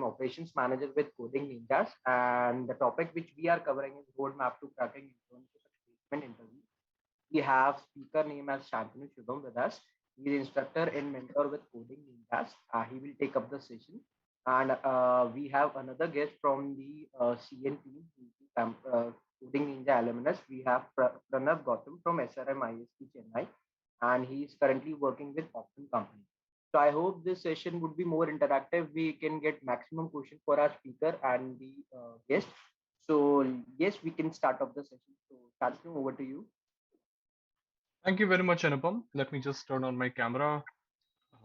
operations manager with Coding Ninjas, and the topic which we are covering is roadmap to cracking internship placement interview. We have speaker name as Shantanu Shubham with us. He is instructor and mentor with Coding Ninjas. He will take up the session. And we have another guest from the CN team, Coding Ninja alumnus. We have Pranav Gautam from SRM ISP Chennai, and he is currently working with Optum Company. So I hope this session would be more interactive. We can get maximum question for our speaker and the guest. So yes, we can start off the session. So Shantanu, over to you. Thank you very much, Anupam. Let me just turn on my camera.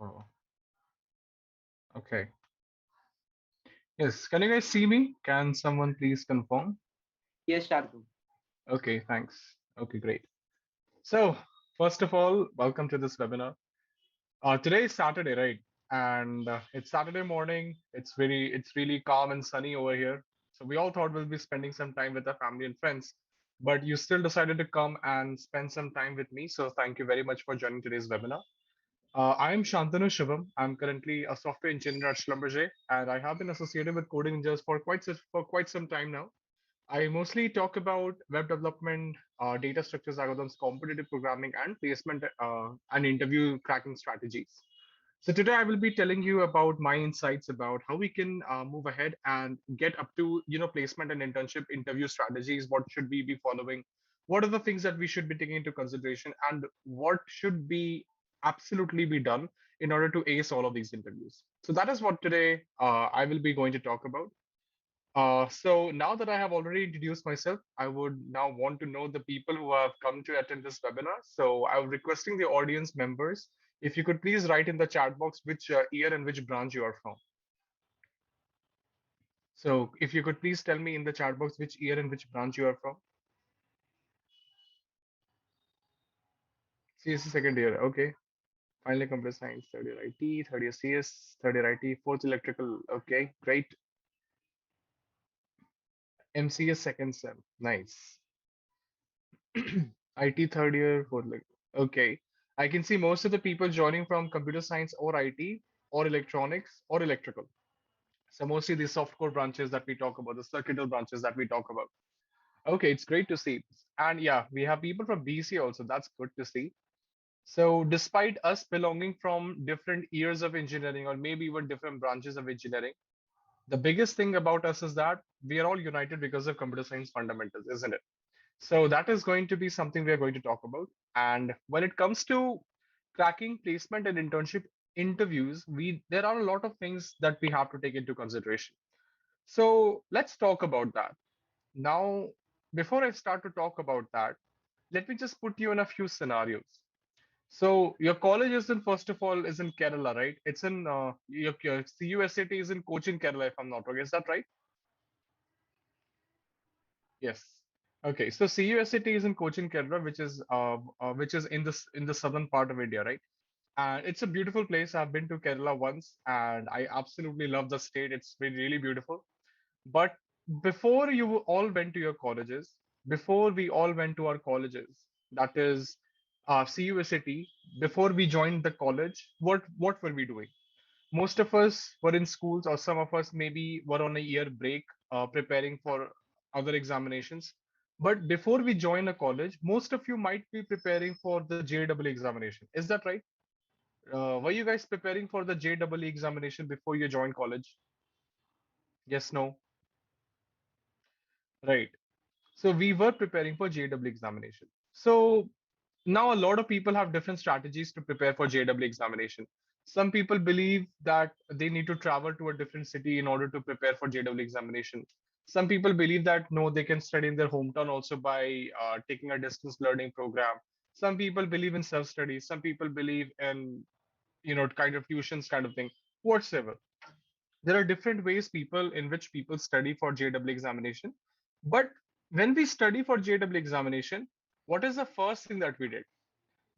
Oh, okay. Yes, can you guys see me? Can someone please confirm? Yes, Shantanu. Okay, thanks. Okay, great. So, first of all, welcome to this webinar. Today is Saturday, right? And it's Saturday morning. It's really calm and sunny over here. So we all thought we'll be spending some time with our family and friends, but you still decided to come and spend some time with me. So thank you very much for joining today's webinar. I'm Shantanu Shubham. I'm currently a software engineer at Schlumberger, and I have been associated with Coding Ninjas for quite some time now. I mostly talk about web development, data structures algorithms, competitive programming, and placement and interview cracking strategies. So today I will be telling you about my insights about how we can move ahead and get up to placement and internship interview strategies. What should we be following? What are the things that we should be taking into consideration, and what should be absolutely be done in order to ace all of these interviews? So that is what today I will be going to talk about. So now that I have already introduced myself, I would now want to know the people who have come to attend this webinar. So I'm requesting the audience members, if you could please write in the chat box which year and which branch you are from. So if you could please tell me in the chat box which year and which branch you are from. CSC second year, okay. Finally computer science, third year IT, third year CS, third year IT, fourth electrical, okay, great. MCS second sem, nice. IT third year, fourth like okay. I can see most of the people joining from computer science or IT or electronics or electrical. So mostly the software branches that we talk about, the circuital branches that we talk about. Okay, it's great to see. And yeah, we have people from BC also. That's good to see. So despite us belonging from different years of engineering or maybe even different branches of engineering, the biggest thing about us is that we are all united because of computer science fundamentals, isn't it? So that is going to be something we are going to talk about. And when it comes to cracking placement and internship interviews, there are a lot of things that we have to take into consideration. So let's talk about that. Now, before I start to talk about that, let me just put you in a few scenarios. So your college is in, first of all, is in Kerala, right? It's in your CUSAT is in Cochin, Kerala, if I'm not wrong. Is that right? Yes. Okay. So CUSAT is in Cochin, Kerala, which is in the southern part of India, right? And it's a beautiful place. I've been to Kerala once, and I absolutely love the state. It's been really beautiful. But before you all went to your colleges, before we all went to our colleges, that is CUSAT, before we joined the college, what were we doing? Most of us were in schools, or some of us maybe were on a year break, preparing for other examinations. But before we join a college, most of you might be preparing for the JEE examination. Is that right? Were you guys preparing for the JEE examination before you joined college? Yes, no, right. So we were preparing for JEE examination. So now a lot of people have different strategies to prepare for JEE examination. Some people believe that they need to travel to a different city in order to prepare for JEE examination. Some people believe that no, they can study in their hometown also by taking a distance learning program. Some people believe in self-study. Some people believe in kind of tuitions kind of thing. Whatsoever, there are different ways people in which people study for JEE examination. But when we study for JEE examination, what is the first thing that we did?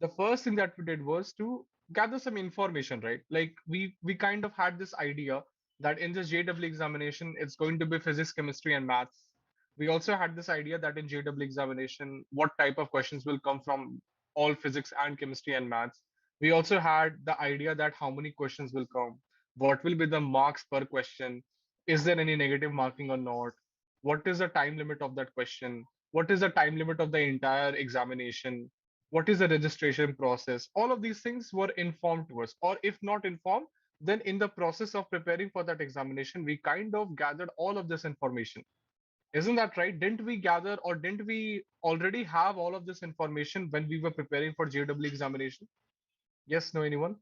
The first thing that we did was to gather some information, right? Like we kind of had this idea that in this JEE examination, it's going to be physics, chemistry, and maths. We also had this idea that in JEE examination, what type of questions will come from all physics and chemistry and maths. We also had the idea that how many questions will come, what will be the marks per question, Is there any negative marking or not? What is the time limit of that question? What is the time limit of the entire examination? What is the registration process? All of these things were informed to us, or if not informed, then in the process of preparing for that examination, we kind of gathered all of this information. Isn't that right? Didn't we gather, or didn't we already have all of this information when we were preparing for JW examination? Yes, no, anyone?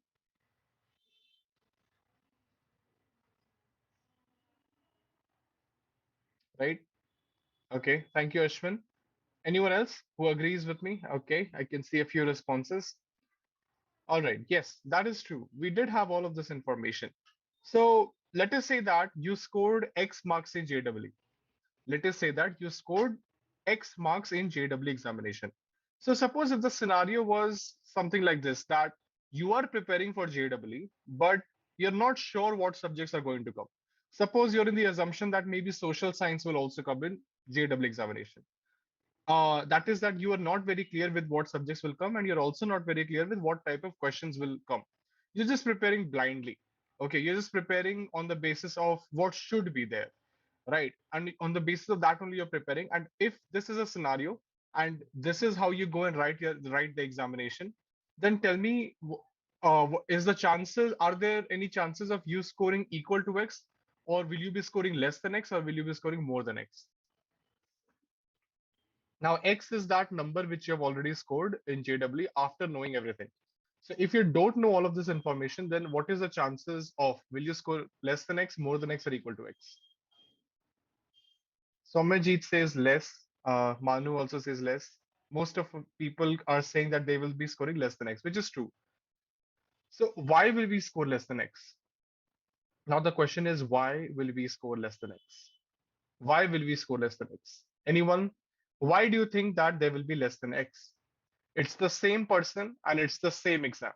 Right? Okay, thank you, Ashwin. Anyone else who agrees with me? Okay, I can see a few responses. All right, yes, that is true. We did have all of this information. So let us say that you scored X marks in JW. Let us say that you scored X marks in JW examination. So suppose if the scenario was something like this, that you are preparing for JW, but you're not sure what subjects are going to come. Suppose you're in the assumption that maybe social science will also come in JW examination. That is that you are not very clear with what subjects will come, and you're also not very clear with what type of questions will come. You're just preparing blindly. Okay, you're just preparing on the basis of what should be there, right? And on the basis of that only you're preparing. And if this is a scenario, and this is how you go and write the examination, then tell me, is the chances? Are there any chances of you scoring equal to X, or will you be scoring less than X, or will you be scoring more than X? Now, X is that number which you have already scored in JW after knowing everything. So if you don't know all of this information, then what is the chances of will you score less than X, more than X, or equal to X? Somajit says less. Manu also says less. Most of people are saying that they will be scoring less than X, which is true. So why will we score less than X? Now the question is, why will we score less than X? Why will we score less than X? Anyone? Why do you think that there will be less than X? It's the same person and it's the same exam.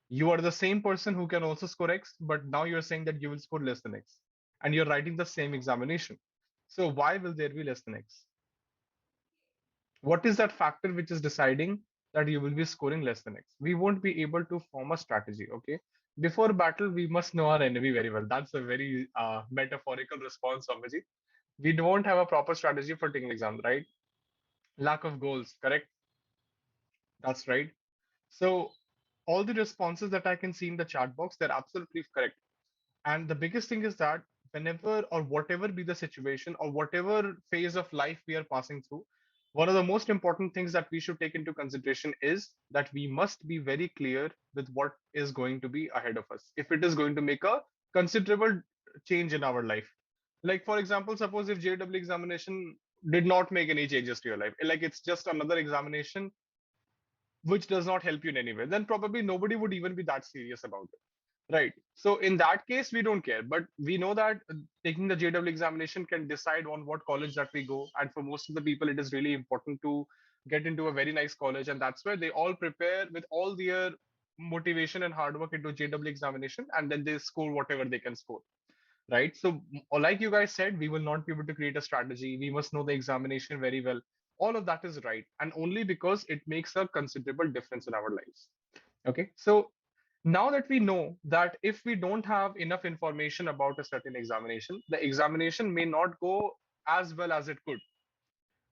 You are the same person who can also score X, but now you're saying that you will score less than X. And you're writing the same examination. So why will there be less than X? What is that factor which is deciding that you will be scoring less than X? We won't be able to form a strategy, okay? Before battle, we must know our enemy very well. That's a very metaphorical response, Amajit. We don't have a proper strategy for taking exam, right? Lack of goals, correct? That's right. So all the responses that I can see in the chat box, they're absolutely correct. And the biggest thing is that whenever or whatever be the situation or whatever phase of life we are passing through, one of the most important things that we should take into consideration is that we must be very clear with what is going to be ahead of us. If it is going to make a considerable change in our life. Like, for example, suppose if JW examination did not make any changes to your life, like it's just another examination which does not help you in any way, then probably nobody would even be that serious about it. Right. So in that case, we don't care. But we know that taking the JW examination can decide on what college that we go. And for most of the people, it is really important to get into a very nice college. And that's where they all prepare with all their motivation and hard work into JW examination. And then they score whatever they can score. Right. So, like you guys said, we will not be able to create a strategy. We must know the examination very well. All of that is right. And only because it makes a considerable difference in our lives. Okay. So, now that we know that if we don't have enough information about a certain examination, the examination may not go as well as it could,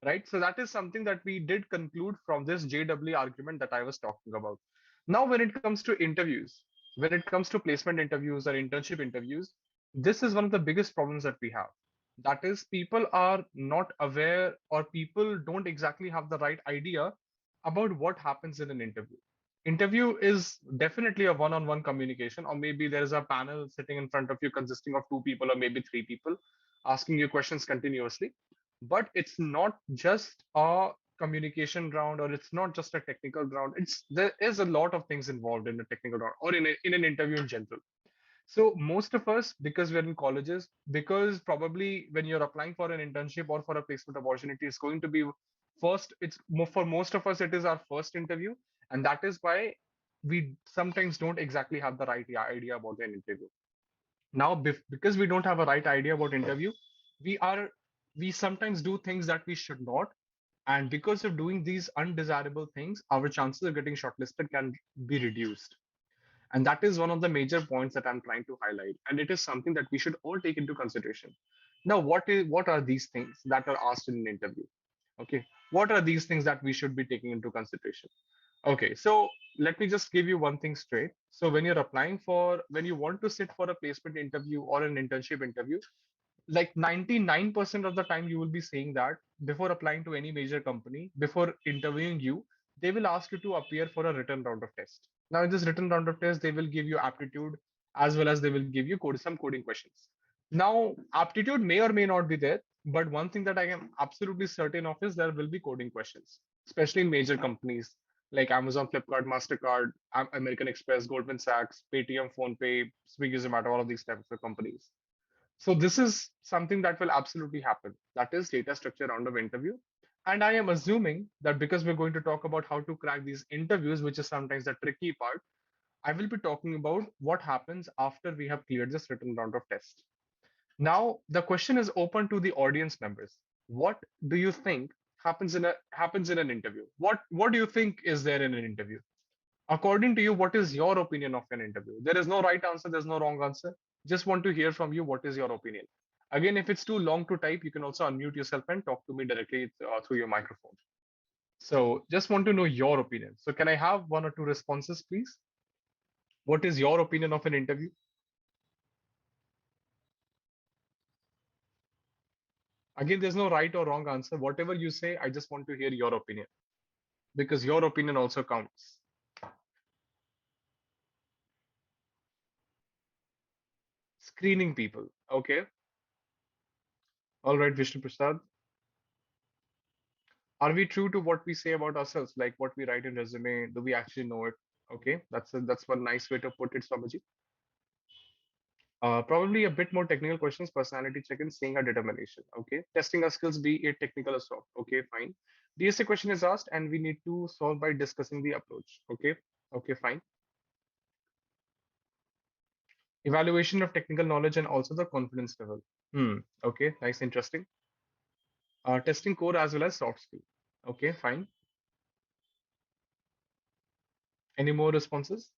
right? So that is something that we did conclude from this JW argument that I was talking about. Now, when it comes to interviews, when it comes to placement interviews or internship interviews, this is one of the biggest problems that we have. That is, people are not aware or people don't exactly have the right idea about what happens in an interview. Interview is definitely a one-on-one communication, or maybe there is a panel sitting in front of you consisting of two people or maybe three people asking you questions continuously. But it's not just a communication round, or it's not just a technical round. It's there is a lot of things involved in a technical round or in an interview in general. So most of us, because we're in colleges, because probably when you're applying for an internship or for a placement opportunity, it's going to be first. For most of us, it is our first interview, and that is why we sometimes don't exactly have the right idea about an interview. Now, because we don't have a right idea about interview, we are we sometimes do things that we should not, and because of doing these undesirable things, our chances of getting shortlisted can be reduced. And that is one of the major points that I'm trying to highlight. And it is something that we should all take into consideration. Now, what are these things that are asked in an interview? Okay. What are these things that we should be taking into consideration? Okay, so let me just give you one thing straight. So when you want to sit for a placement interview or an internship interview, like 99% of the time you will be saying that before applying to any major company, before interviewing you, they will ask you to appear for a written round of test. Now in this written round of test, they will give you aptitude as well as they will give you some coding questions. Now aptitude may or may not be there, but one thing that I am absolutely certain of is there will be coding questions, especially in major companies like Amazon, Flipkart, Mastercard, American Express, Goldman Sachs, Paytm, PhonePe, Swiggy, Zomato, all of these types of companies. So this is something that will absolutely happen. That is data structure round of interview. And I am assuming that because we're going to talk about how to crack these interviews, which is sometimes the tricky part, I will be talking about what happens after we have cleared this written round of test. Now, the question is open to the audience members. What do you think happens in an interview? What do you think is there in an interview? According to you, what is your opinion of an interview? There is no right answer, there's no wrong answer. Just want to hear from you what is your opinion. Again, if it's too long to type, you can also unmute yourself and talk to me directly through your microphone. So, just want to know your opinion. So, can I have one or two responses, please? What is your opinion of an interview? Again, there's no right or wrong answer. Whatever you say, I just want to hear your opinion because your opinion also counts. Screening people. Okay. All right, Vishnu Prasad. Are we true to what we say about ourselves, like what we write in resume? Do we actually know it? Okay, that's one nice way to put it, Swamaji. Probably a bit more technical questions, personality check-in, seeing our determination. Okay, testing our skills, be it technical or soft. Okay, fine. DSA question is asked, and we need to solve by discussing the approach. Okay, okay, fine. Evaluation of technical knowledge and also the confidence level. Okay, nice, interesting. Testing core as well as soft skill. Okay, fine. Any more responses?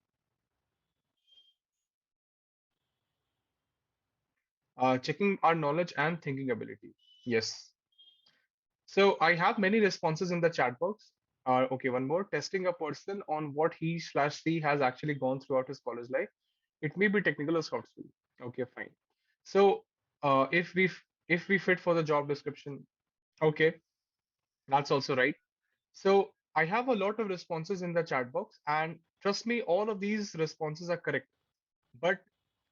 Checking our knowledge and thinking ability. Yes. So I have many responses in the chat box. Okay, one more. Testing a person on what he/she has actually gone throughout his college life. It may be technical or soft skill. Okay, fine. So if we fit for the job description, okay, that's also right. So I have a lot of responses in the chat box, and trust me, all of these responses are correct. But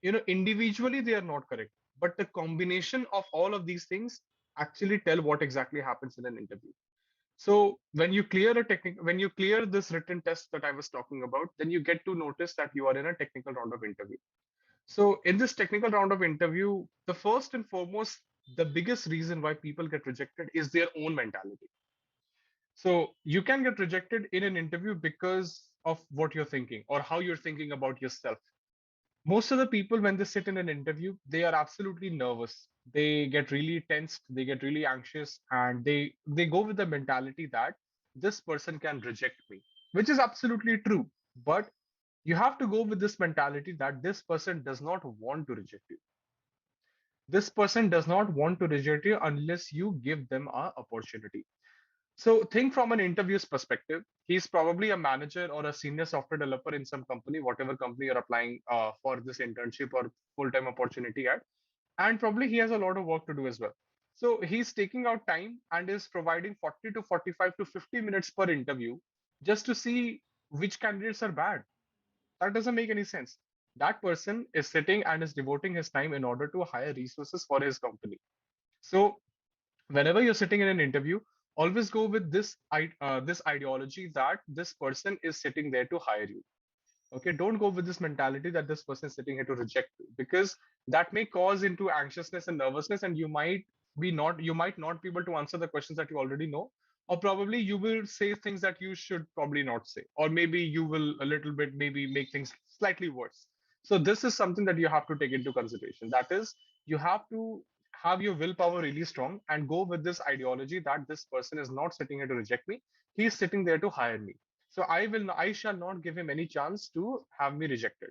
individually they are not correct. But the combination of all of these things actually tell what exactly happens in an interview. So when you clear this written test that I was talking about, then you get to notice that you are in a technical round of interview. So in this technical round of interview, the first and foremost, the biggest reason why people get rejected is their own mentality. So you can get rejected in an interview because of what you're thinking or how you're thinking about yourself. Most of the people, when they sit in an interview, they are absolutely nervous. They get really tensed, they get really anxious, and they go with the mentality that this person can reject me, which is absolutely true. But you have to go with this mentality that this person does not want to reject you. This person does not want to reject you unless you give them an opportunity. So think from an interviewer's perspective. He's probably a manager or a senior software developer in some company, whatever company you're applying for this internship or full-time opportunity at. And probably he has a lot of work to do as well. So he's taking out time and is providing 40 to 45 to 50 minutes per interview just to see which candidates are bad. That doesn't make any sense. That person is sitting and is devoting his time in order to hire resources for his company. So whenever you're sitting in an interview, always go with this ideology that this person is sitting there to hire you. Okay, don't go with this mentality that this person is sitting here to reject you, because that may cause into anxiousness and nervousness, and you might not be able to answer the questions that you already know, or probably you will say things that you should probably not say, or maybe you will a little bit maybe make things slightly worse. So this is something that you have to take into consideration. That is, you have to have your willpower really strong and go with this ideology that this person is not sitting here to reject me, he is sitting there to hire me. So I shall not give him any chance to have me rejected.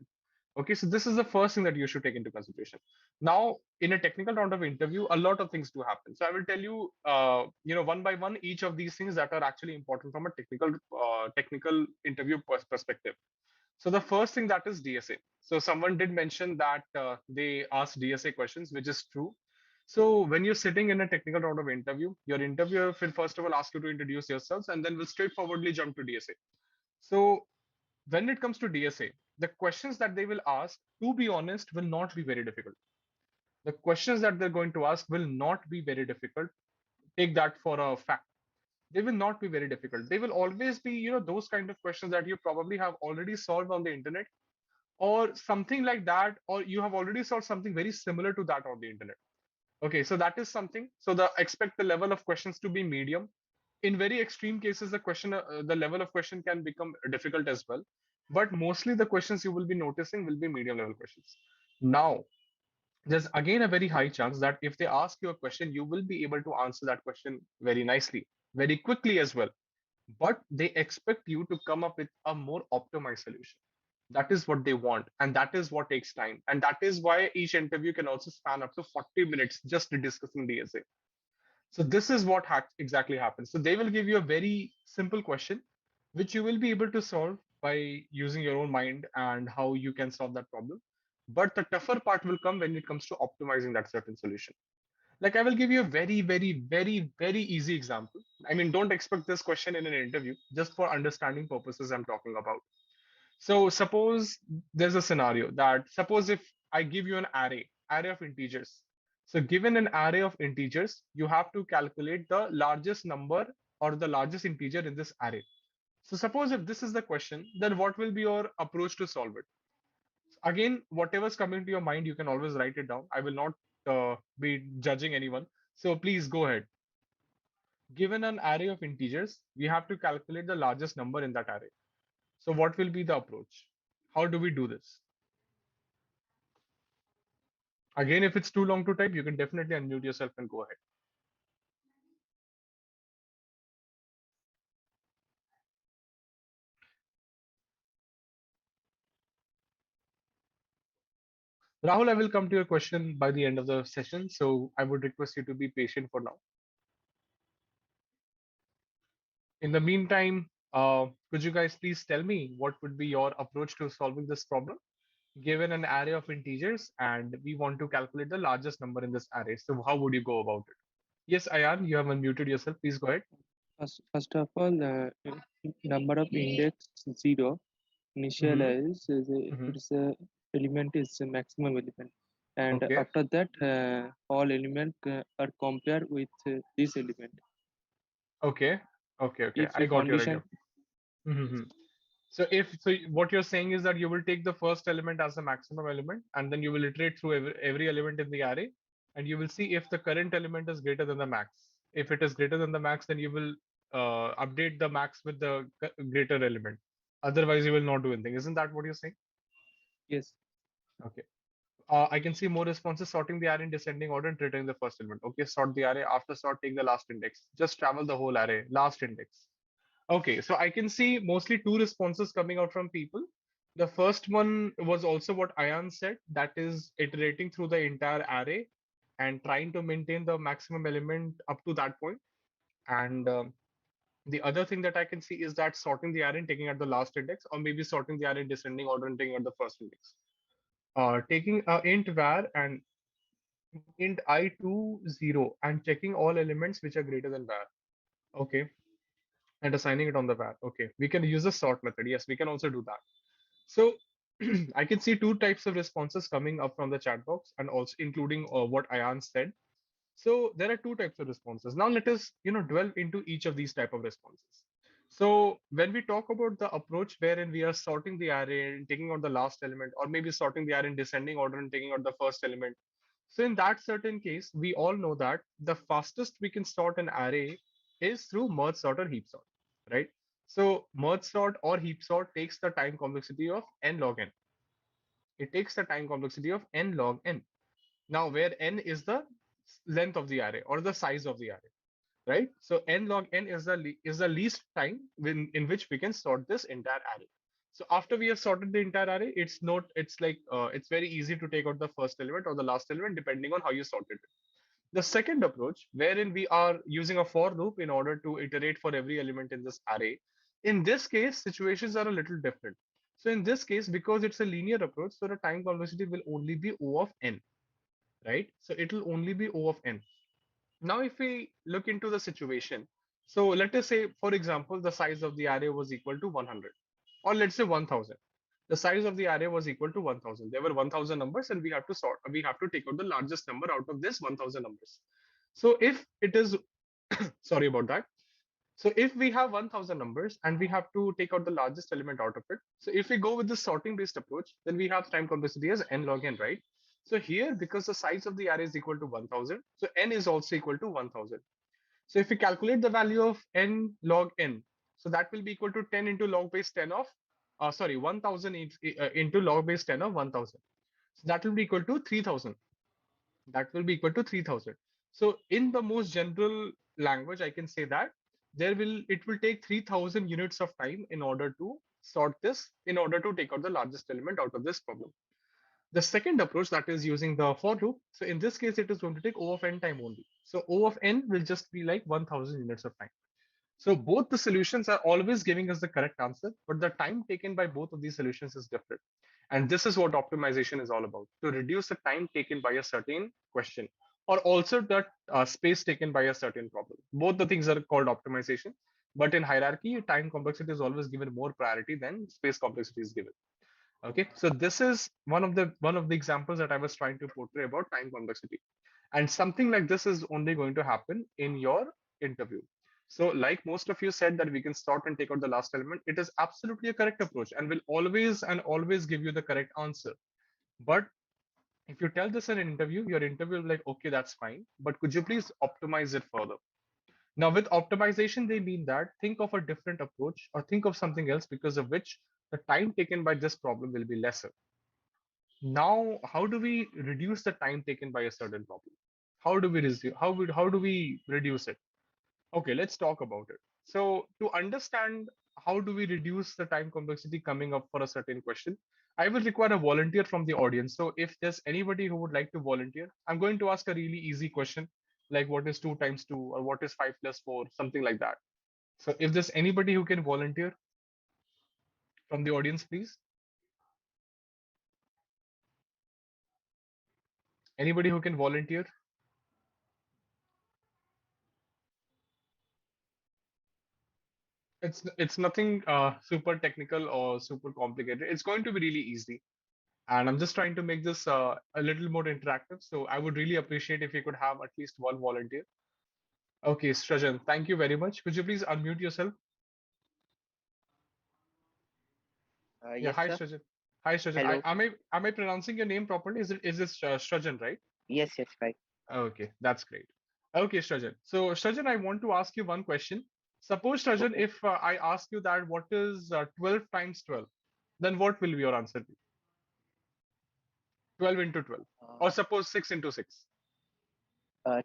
Okay, so this is the first thing that you should take into consideration. Now, in a technical round of interview, a lot of things do happen. So I will tell you, one by one, each of these things that are actually important from a technical interview perspective. So the first thing, that is DSA. So someone did mention that they asked DSA questions, which is true. So when you're sitting in a technical round of interview, your interviewer will first of all ask you to introduce yourselves, and then will straightforwardly jump to DSA. So when it comes to DSA, the questions that they will ask, to be honest, will not be very difficult. The questions that they're going to ask will not be very difficult. Take that for a fact. They will not be very difficult. They will always be, those kind of questions that you probably have already solved on the internet, or something like that, or you have already solved something very similar to that on the internet. Okay, so that is something. So expect the level of questions to be medium. In very extreme cases, the level of question can become difficult as well. But mostly the questions you will be noticing will be medium level questions. Now, there's again a very high chance that if they ask you a question, you will be able to answer that question very nicely, very quickly as well. But they expect you to come up with a more optimized solution. That is what they want, and that is what takes time. And that is why each interview can also span up to 40 minutes just discussing the essay. So this is what exactly happens. So they will give you a very simple question, which you will be able to solve by using your own mind and how you can solve that problem. But the tougher part will come when it comes to optimizing that certain solution. Like I will give you a very, very, very, very easy example. I mean, don't expect this question in an interview, just for understanding purposes I'm talking about. So suppose there's a scenario that, suppose if I give you an array of integers. So given an array of integers, you have to calculate the largest number or the largest integer in this array. So suppose if this is the question, then what will be your approach to solve it? Again, whatever's coming to your mind, you can always write it down. I will not be judging anyone. So please go ahead. Given an array of integers, we have to calculate the largest number in that array. So what will be the approach? How do we do this? Again, if it's too long to type, you can definitely unmute yourself and go ahead. Rahul, I will come to your question by the end of the session, so I would request you to be patient for now. In the meantime, could you guys please tell me what would be your approach to solving this problem? Given an array of integers and we want to calculate the largest number in this array, so how would you go about it? Yes, Ayan, you have unmuted yourself. Please go ahead. First of all, number of index 0 initialize Mhm. its element is a maximum element, and Okay. after that, all elements are compared with this element. Okay. Okay. If I a got your idea. condition, Mhm. So what you're saying is that you will take the first element as the maximum element, and then you will iterate through every element in the array, and you will see if the current element is greater than the max. If it is greater than the max, then you will update the max with the greater element. Otherwise, you will not do anything. Isn't that what you're saying? yes, Okay. I can see more responses: sorting the array in descending order and returning the first element. Okay, sort the array. After sort, take the last index. Just travel the whole array. Last index. Okay, so I can see mostly two responses coming out from people. The first one was also what Ayan said, that is iterating through the entire array and trying to maintain the maximum element up to that point. And the other thing that I can see is that sorting the array and taking out the last index, or maybe sorting the array in descending order and taking out the first index. Taking int var and int I to 0 and checking all elements which are greater than var. Okay, and assigning it on the var. Okay, we can use the sort method. Yes, we can also do that. So I can see two types of responses coming up from the chat box, and also including what Ayan said. So there are two types of responses. Now let us, dwell into each of these type of responses. So when we talk about the approach wherein we are sorting the array and taking out the last element, or maybe sorting the array in descending order and taking out the first element. So in that certain case, we all know that the fastest we can sort an array is through merge sort or heap sort, right? So merge sort or heap sort takes the time complexity of n log n. It takes the time complexity of n log n. Now, where n is the length of the array or the size of the array, right? So n log n is the least time in which we can sort this entire array. So after we have sorted the entire array, it's very easy to take out the first element or the last element depending on how you sorted it. The second approach, wherein we are using a for loop in order to iterate for every element in this array, in this case, situations are a little different. So in this case, because it's a linear approach, so the time complexity will only be O of n, right? So it will only be O of n. Now, if we look into the situation, so let us say, for example, the size of the array was equal to 100, or let's say 1000. The size of the array was equal to 1000. There were 1000 numbers, and we have to take out the largest number out of this 1000 numbers. So if it is, sorry about that. So if we have 1000 numbers and we have to take out the largest element out of it, so if we go with the sorting based approach, then we have time complexity as n log n, right? So here, because the size of the array is equal to 1000, so n is also equal to 1000. So if we calculate the value of n log n, so that will be equal to 10 into log base 10 of, 1000 into log base 10 of 1000. So that will be equal to 3000. That will be equal to 3000. So in the most general language, I can say that it will take 3000 units of time in order to sort this, in order to take out the largest element out of this problem. The second approach, that is using the for loop. So in this case, it is going to take O of n time only. So O of n will just be like 1000 units of time. So both the solutions are always giving us the correct answer, but the time taken by both of these solutions is different. And this is what optimization is all about, to reduce the time taken by a certain question, or also the space taken by a certain problem. Both the things are called optimization, but in hierarchy, time complexity is always given more priority than space complexity is given. Okay, so this is one of the examples that I was trying to portray about time complexity. And something like this is only going to happen in your interview. So like most of you said that we can sort and take out the last element, it is absolutely a correct approach and will always give you the correct answer. But if you tell this in an interview, your interview will be like, okay, that's fine, but could you please optimize it further? Now, with optimization, they mean that think of a different approach or think of something else because of which the time taken by this problem will be lesser. Now, how do we reduce the time taken by a certain problem? How do we reduce it? Okay, let's talk about it. So, to understand how do we reduce the time complexity coming up for a certain question, I will require a volunteer from the audience. So, if there's anybody who would like to volunteer, I'm going to ask a really easy question, like what is 2 times 2 or what is 5 plus 4, something like that. So, if there's anybody who can volunteer from the audience, please. Anybody who can volunteer? It's nothing super technical or super complicated. It's going to be really easy. And I'm just trying to make this a little more interactive. So I would really appreciate if you could have at least one volunteer. Okay, Srajan, thank you very much. Could you please unmute yourself? Yeah, Yes, hi sir. Srajan. Hi Srajan. Hello. Am I pronouncing your name properly? Is this Srajan, right? Yes, yes, right. Okay, that's great. Okay, Srajan. So Srajan, I want to ask you one question. Suppose Srajan, Okay. if I ask you that what is 12 times 12, then what will your answer be? 12 into 12, or Uh, suppose 6 into 6.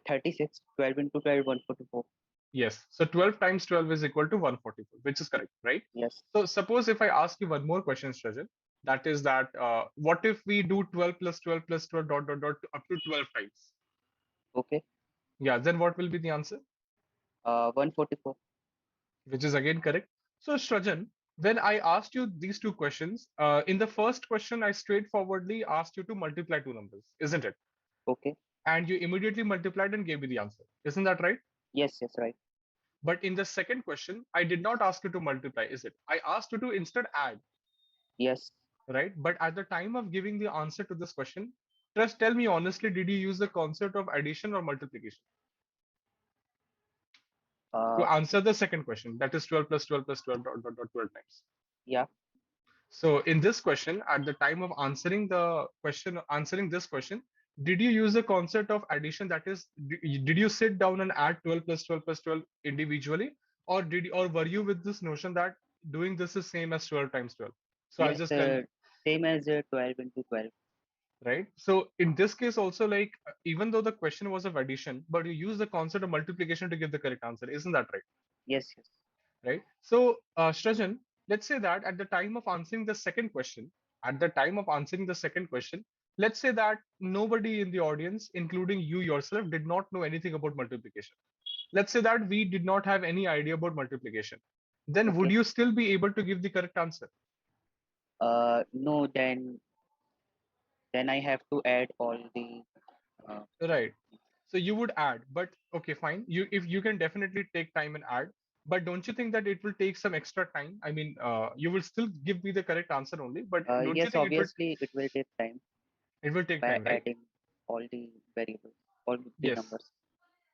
36, 12 into 12, 144. Yes. So 12 times 12 is equal to 144, which is correct, right? Yes. So suppose if I ask you one more question, Srajan, that is that what if we do 12 plus 12 plus 12 dot dot dot up to 12 times? Okay. Yeah, then what will be the answer? 144. Which is again correct. So Srajan, when I asked you these two questions, in the first question, I straightforwardly asked you to multiply two numbers, isn't it? Okay. And you immediately multiplied and gave me the answer. Isn't that right? Yes, yes, right. But in the second question, I did not ask you to multiply, is it? I asked you to instead add, Yes. right? But at the time of giving the answer to this question, just tell me honestly, did you use the concept of addition or multiplication to Uh, answer the second question? That is 12 plus 12 plus 12 dot dot dot 12 times. yeah. So in this question, at the time of answering this question, did you use the concept of addition? That is, did you sit down and add 12 plus 12 plus 12 individually, or were you with this notion that doing this is same as 12 times 12? So I'll Yes. just tell. Same as 12 into 12. right? So in this case also, like even though the question was of addition, but you use the concept of multiplication to give the correct answer. Isn't that right? Yes, yes. Right? So, Shrajan, let's say that at the time of answering the second question, at the time of answering the second question, let's say that nobody in the audience, including you yourself, did not know anything about multiplication. Let's say that we did not have any idea about multiplication. Then would Okay. you still be able to give the correct answer? No, then I have to add all the. Uh, Right. So you would add, but okay, fine. If you can definitely take time and add, but don't you think that it will take some extra time? I mean, you will still give me the correct answer only, but don't you yes, think obviously it will take time it will take by time, right? adding all the variables, all the Yes. numbers.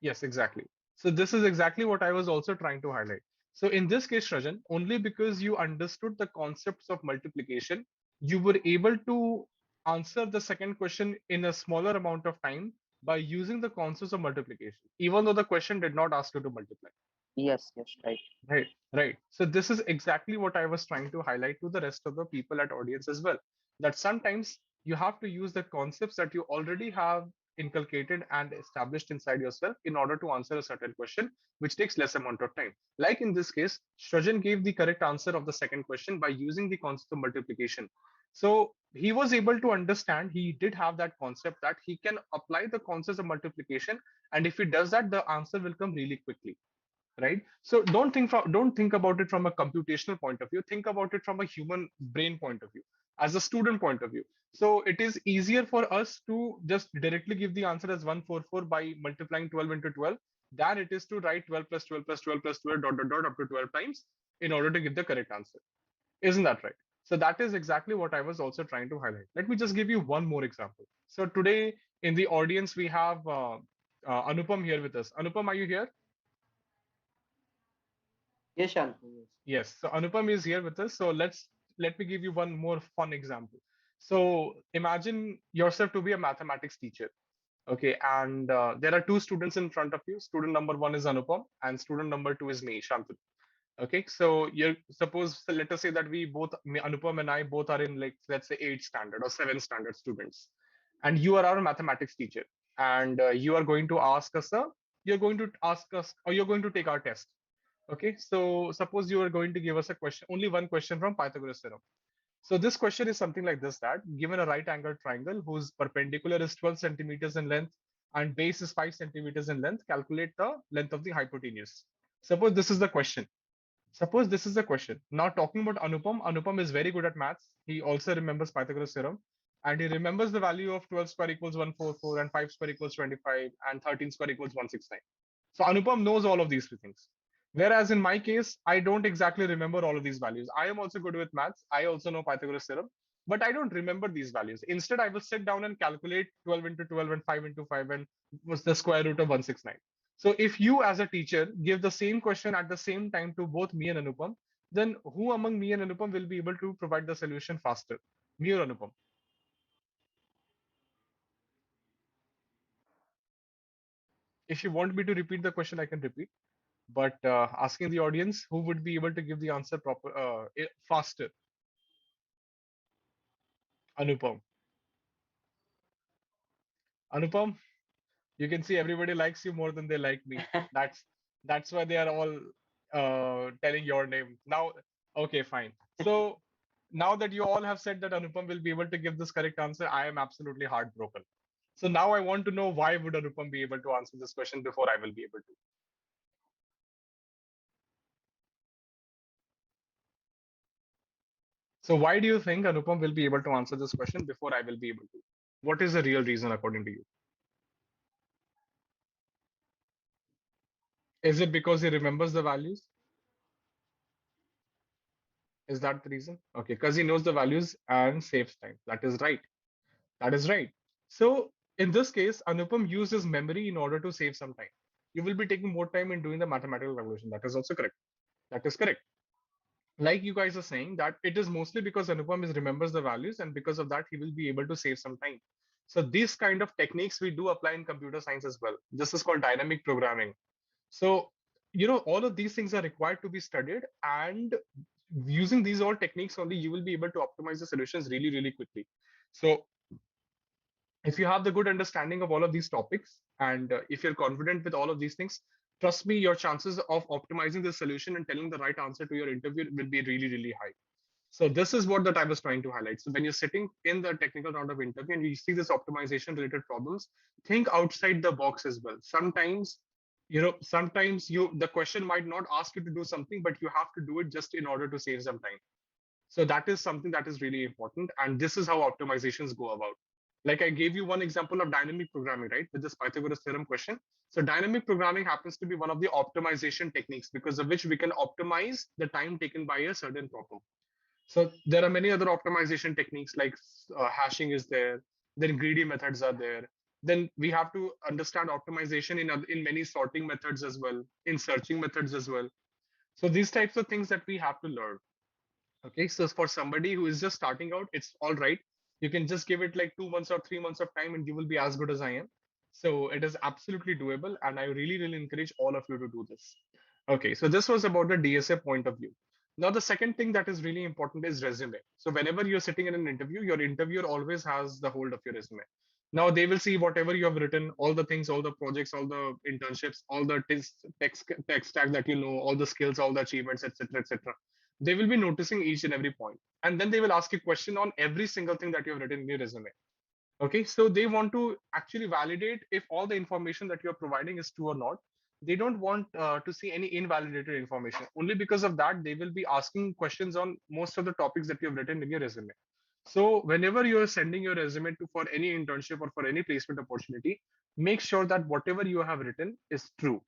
Yes, exactly. So this is exactly what I was also trying to highlight. So in this case, Rajan, only because you understood the concepts of multiplication, you were able to answer the second question in a smaller amount of time by using the concepts of multiplication, even though the question did not ask you to multiply. Yes, yes, right. Right, right. So this is exactly what I was trying to highlight to the rest of the people at audience as well. That sometimes you have to use the concepts that you already have inculcated and established inside yourself in order to answer a certain question, which takes less amount of time. Like in this case, Shrajan gave the correct answer of the second question by using the concept of multiplication. So he was able to understand, he did have that concept that he can apply the concepts of multiplication. And if he does that, the answer will come really quickly, right? So don't think about it from a computational point of view, think about it from a human brain point of view, as a student point of view. So it is easier for us to just directly give the answer as 144 by multiplying 12 into 12 than it is to write 12 plus 12 plus 12 plus 12 dot dot dot up to 12 times in order to give the correct answer. Isn't that right? So that is exactly what I was also trying to highlight. Let me just give you one more example. So today in the audience we have Anupam here with us. Anupam, are you here? Yes, Shantanu. Yes. Yes, so Anupam is here with us. So let me give you one more fun example. So imagine yourself to be a mathematics teacher. Okay, and there are two students in front of you. Student number one is Anupam, and student number two is me, Shantanu. Okay, so you suppose, so let us say that we both, Anupam and I, both are in, like, let's say 8th standard or 7th standard students, and you are our mathematics teacher, and you are going to ask us you're going to ask us, or you're going to take our test. Okay, so suppose you are going to give us a question, only one question from Pythagoras theorem. So this question is something like this: that given a right angled triangle whose perpendicular is 12 centimeters in length and base is 5 centimeters in length, calculate the length of the hypotenuse. Suppose this is the question. Suppose this is the question. Now talking about Anupam, Anupam is very good at maths. He also remembers Pythagoras theorem, and he remembers the value of 12 square equals 144 and 5 square equals 25 and 13 square equals 169. So Anupam knows all of these three things. Whereas in my case, I don't exactly remember all of these values. I am also good with maths. I also know Pythagoras theorem, but I don't remember these values. Instead, I will sit down and calculate 12 into 12 and 5 into 5 and what's the square root of 169. So if you as a teacher give the same question at the same time to both me and Anupam, then who among me and Anupam will be able to provide the solution faster? Me or Anupam? If you want me to repeat the question, I can repeat. But asking the audience who would be able to give the answer faster. Anupam. Anupam, you can see everybody likes you more than they like me. That's why they are all telling your name now. Okay, fine. So now that you all have said that Anupam will be able to give this correct answer, I am absolutely heartbroken. So now I want to know, why would Anupam be able to answer this question before I will be able to? So why do you think Anupam will be able to answer this question before I will be able to? What is the real reason according to you? Is it because he remembers the values? Is that the reason? Okay, because he knows the values and saves time. That is right. That is right. So in this case, Anupam uses memory in order to save some time. You will be taking more time in doing the mathematical calculation. That is also correct. That is correct. Like you guys are saying, that it is mostly because Anupam is remembers the values, and because of that, he will be able to save some time. So these kind of techniques we do apply in computer science as well. This is called dynamic programming. So, all of these things are required to be studied, and using these all techniques only, you will be able to optimize the solutions really, really quickly. So If you have the good understanding of all of these topics, and if you're confident with all of these things, trust me, your chances of optimizing the solution and telling the right answer to your interview will be really, really high. So this is what that I was trying to highlight. So when you're sitting in the technical round of interview and you see this optimization related problems, think outside the box as well. Sometimes the question might not ask you to do something, but you have to do it just in order to save some time. So that is something that is really important. And this is how optimizations go about. Like I gave you one example of dynamic programming, right? With this Pythagoras theorem question. So dynamic programming happens to be one of the optimization techniques because of which we can optimize the time taken by a certain problem. So there are many other optimization techniques like hashing is there, then greedy methods are there. Then we have to understand optimization in many sorting methods as well, in searching methods as well. So these types of things that we have to learn. Okay, so for somebody who is just starting out, it's all right. You can just give it like 2 months or 3 months of time and you will be as good as I am. So it is absolutely doable. And I really, really encourage all of you to do this. Okay, so this was about the DSA point of view. Now, the second thing that is really important is resume. So whenever you're sitting in an interview, your interviewer always has the hold of your resume. Now they will see whatever you have written, all the things, all the projects, all the internships, all the tech stack that you know, all the skills, all the achievements, etc., etc. They will be noticing each and every point, and then they will ask a question on every single thing that you have written in your resume. Okay, so they want to actually validate if all the information that you're providing is true or not. They don't want to see any invalidated information. Only because of that, they will be asking questions on most of the topics that you have written in your resume. So whenever you're sending your resume to for any internship or for any placement opportunity, make sure that whatever you have written is true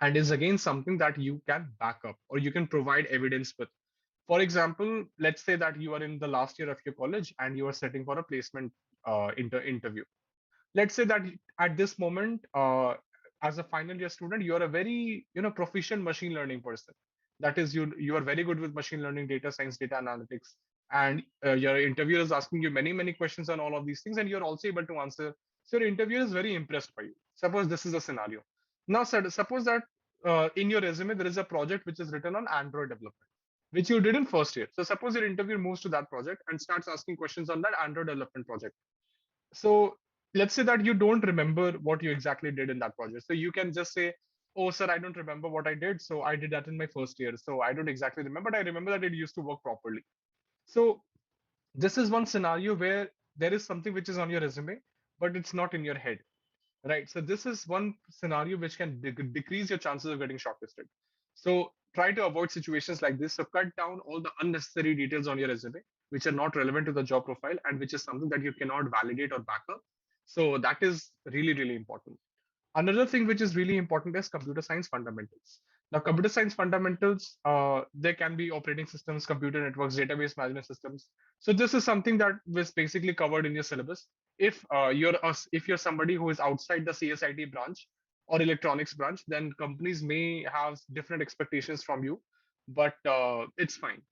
and is again something that you can back up or you can provide evidence with. For example, let's say that you are in the last year of your college and you are setting for a placement interview. Let's say that at this moment, as a final year student, you are a very proficient machine learning person. That is, you are very good with machine learning, data science, data analytics, and your interviewer is asking you many questions on all of these things, and you're also able to answer. So your interviewer is very impressed by you. Suppose this is a scenario. Now, suppose that in your resume there is a project which is written on Android development, which you did in first year. So suppose your interviewer moves to that project and starts asking questions on that Android development project. So let's say that you don't remember what you exactly did in that project. So you can just say, oh, sir, I don't remember what I did. So I did that in my first year. So I don't exactly remember, but I remember that it used to work properly. So this is one scenario where there is something which is on your resume, but it's not in your head, right? So this is one scenario which can decrease your chances of getting shortlisted. So try to avoid situations like this. So cut down all the unnecessary details on your resume, which are not relevant to the job profile and which is something that you cannot validate or back up. So that is really, really important. Another thing which is really important is computer science fundamentals. Now, computer science fundamentals, there can be operating systems, computer networks, database management systems. So this is something that was basically covered in your syllabus. If you're somebody who is outside the CSIT branch or electronics branch, then companies may have different expectations from you, but it's fine.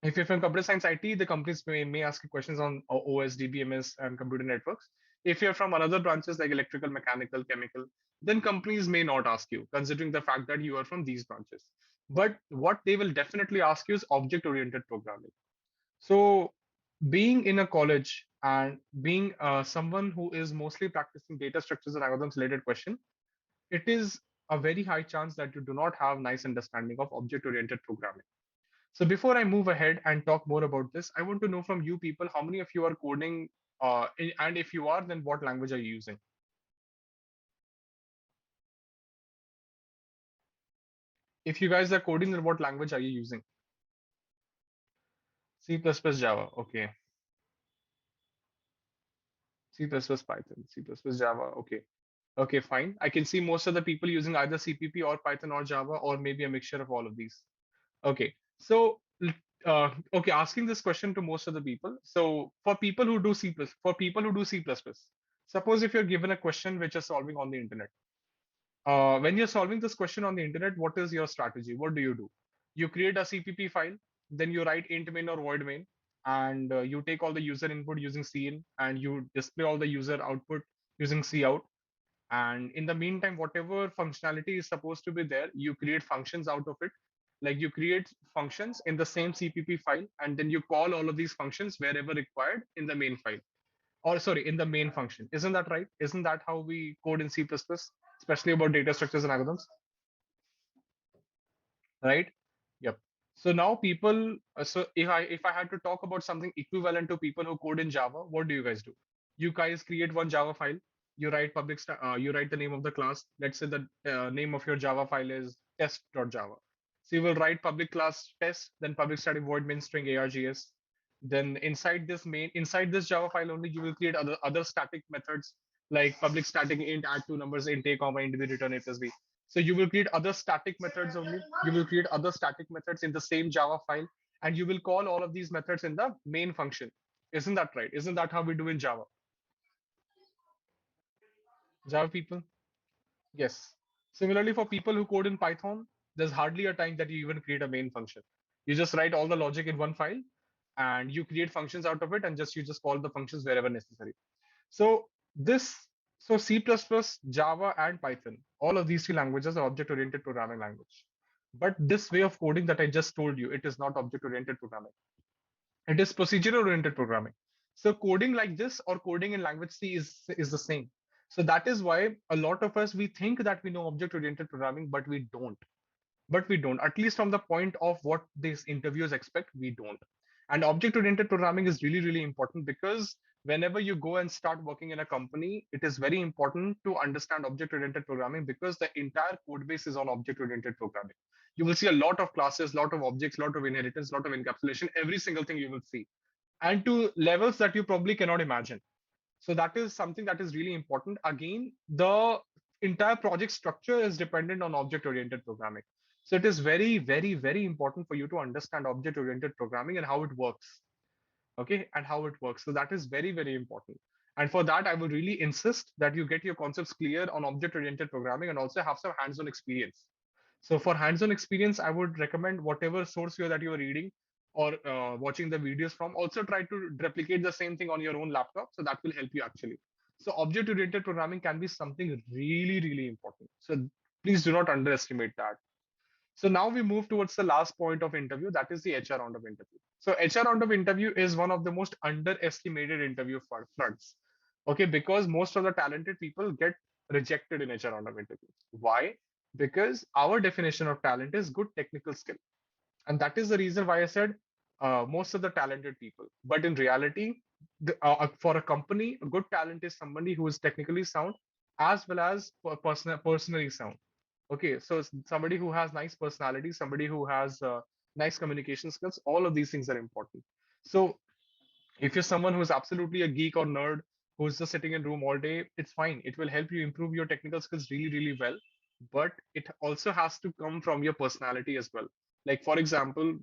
If you're from computer science IT, the companies may ask you questions on OS, DBMS, and computer networks. If you're from another branches like electrical, mechanical, chemical, then companies may not ask you, considering the fact that you are from these branches. But what they will definitely ask you is object-oriented programming. So, being in a college and being someone who is mostly practicing data structures and algorithms related question, it is a very high chance that you do not have nice understanding of object-oriented programming. So before I move ahead and talk more about this, I want to know from you people how many of you are coding, and if you are, then what language are you using? If you guys are coding, then what language are you using? C++, Java. Okay. C++, Python, C++, Java. Okay. Okay, fine. I can see most of the people using either CPP or Python or Java, or maybe a mixture of all of these. Okay. So, okay, asking this question to most of the people. So for people who do for people who do C++, suppose if you're given a question which is solving on the internet. When you're solving this question on the internet, what is your strategy? What do? You create a CPP file, then you write int main or void main, and you take all the user input using cin, and you display all the user output using cout. And in the meantime, whatever functionality is supposed to be there, you create functions out of it. Like you create functions in the same CPP file, and then you call all of these functions wherever required in the main file. or sorry, in the main function. Isn't that right? Isn't that how we code in C++, especially about data structures and algorithms, right? Yep. So now people, so if I had to talk about something equivalent to people who code in Java, what do you guys do? You guys create one Java file. You write you write the name of the class. Let's say the name of your Java file is test.java. So you will write public class test, then public static void main string args. Then inside this Java file only, you will create other static methods like public static int add two numbers int a comma int b return a plus b. So you will create other static methods only. You will create other static methods in the same Java file, and you will call all of these methods in the main function. Isn't that right? Isn't that how we do in Java? Java people? Yes. Similarly, for people who code in Python, there's hardly a time that you even create a main function. You just write all the logic in one file, and you create functions out of it, and you just call the functions wherever necessary. So this so C++, Java, and Python, all of these three languages are object-oriented programming language. But this way of coding that I just told you, it is not object-oriented programming. It is procedure-oriented programming. So coding like this or coding in language C is the same. So that is why a lot of us, we think that we know object-oriented programming, but we don't. But we don't, at least from the point of what these interviewers expect, we don't. And object oriented programming is really, really important, because whenever you go and start working in a company, it is very important to understand object oriented programming, because the entire code base is on object oriented programming. You will see a lot of classes, lot of objects, lot of inheritance, lot of encapsulation, every single thing you will see, and to levels that you probably cannot imagine. So that is something that is really important. Again, the entire project structure is dependent on object-oriented programming. So it is very, very, very important for you to understand object-oriented programming and how it works. Okay, and how it works. So that is very, very important. And for that, I will really insist that you get your concepts clear on object-oriented programming and also have some hands-on experience. So for hands-on experience, I would recommend whatever source that you are reading or watching the videos from, also try to replicate the same thing on your own laptop. So that will help you actually. So object-oriented programming can be something really, really important. So please do not underestimate that. So now we move towards the last point of interview, that is the HR round of interview. So HR round of interview is one of the most underestimated interview fronts. Okay, because most of the talented people get rejected in HR round of interview. Why? Because our definition of talent is good technical skill. And that is the reason why I said most of the talented people. But in reality, for a company, a good talent is somebody who is technically sound as well as personally sound. Okay, so somebody who has nice personality, somebody who has nice communication skills, all of these things are important. So if you're someone who's absolutely a geek or nerd who's just sitting in room all day, it's fine. It will help you improve your technical skills really, really well. But it also has to come from your personality as well. Like for example,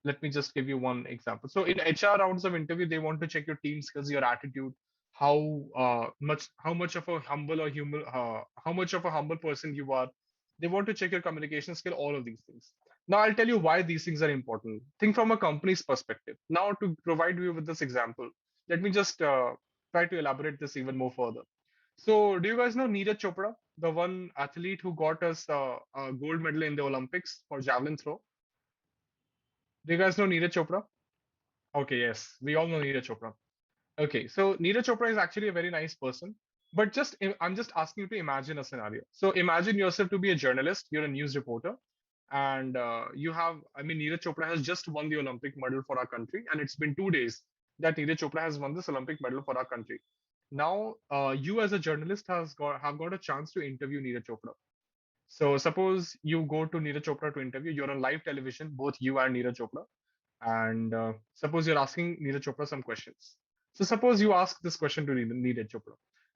let me just give you one example. So in HR rounds of interview, they want to check your team skills, your attitude, how much of a humble or human how much of a humble person you are. They want to check your communication skill, all of these things. Now I'll tell you why these things are important. Think from a company's perspective. Now to provide you with this example, let me just try to elaborate this even more further. So do you guys know Neeraj Chopra, the one athlete who got us a gold medal in the Olympics for javelin throw? Do you guys know Neeraj Chopra? Okay, yes, we all know Neeraj Chopra. Okay, so Neeraj Chopra is actually a very nice person, but I'm just asking you to imagine a scenario. So imagine yourself to be a journalist, you're a news reporter, and Neeraj Chopra has just won the Olympic medal for our country, and it's been 2 days that Neeraj Chopra has won this Olympic medal for our country. Now, you as a journalist have got a chance to interview Neeraj Chopra. So suppose you go to Neeraj Chopra to interview, you're on live television, both you and Neeraj Chopra, and suppose you're asking Neeraj Chopra some questions. So suppose you ask this question to Neeraj Chopra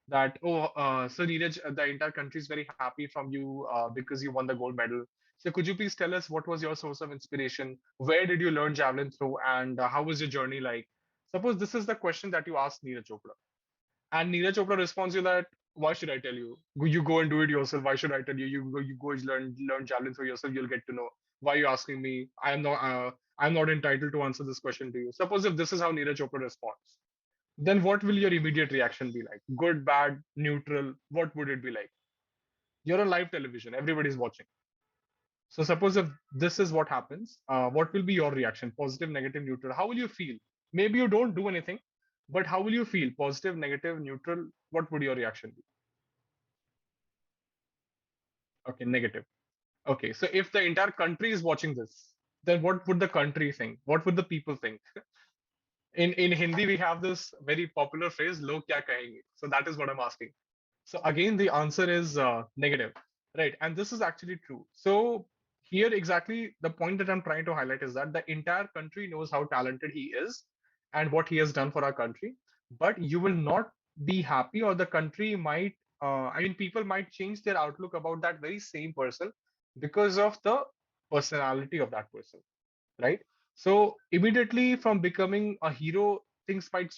that, so Neeraj, the entire country is very happy from you because you won the gold medal. So could you please tell us what was your source of inspiration? Where did you learn javelin throw? And how was your journey like? Suppose this is the question that you ask Neeraj Chopra. And Neeraj Chopra responds you that, why should I tell you? You go and do it yourself. Why should I tell you? You go and learn javelin for yourself. You'll get to know. Why are you asking me? I'm not entitled to answer this question to you. Suppose if this is how Neeraj Chopra responds, then what will your immediate reaction be like? Good, bad, neutral? What would it be like? You're on live television. Everybody's watching. So suppose if this is what happens, what will be your reaction? Positive, negative, neutral? How will you feel? Maybe you don't do anything, But how will you feel? Positive, negative, neutral? What would your reaction be? Okay, negative. Okay, so if the entire country is watching this, then what would the country think? What would the people think? In Hindi, we have this very popular phrase, "Log kya kahenge?" So that is what I'm asking. So again, the answer is negative, right? And this is actually true. So here, exactly the point that I'm trying to highlight is that the entire country knows how talented he is and what he has done for our country. But you will not be happy, or the country might, I mean, people might change their outlook about that very same person because of the personality of that person, right? So immediately from becoming a hero, things might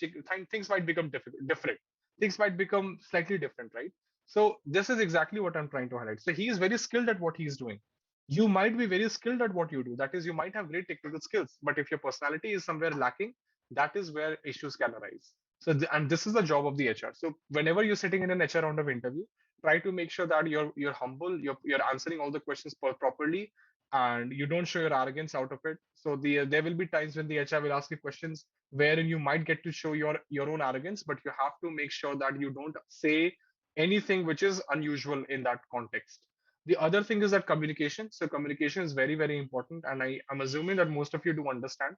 become different. Things might become slightly different, right? So this is exactly what I'm trying to highlight. So he is very skilled at what he's doing. You might be very skilled at what you do. That is, you might have great technical skills, but if your personality is somewhere lacking, that is where issues can arise. So, and this is the job of the HR. So, whenever you're sitting in an HR round of interview, try to make sure that you're humble, you're answering all the questions properly, and you don't show your arrogance out of it. So there will be times when the HR will ask you questions wherein you might get to show your own arrogance, but you have to make sure that you don't say anything which is unusual in that context. The other thing is that communication. So communication is very, very important, and I'm assuming that most of you do understand.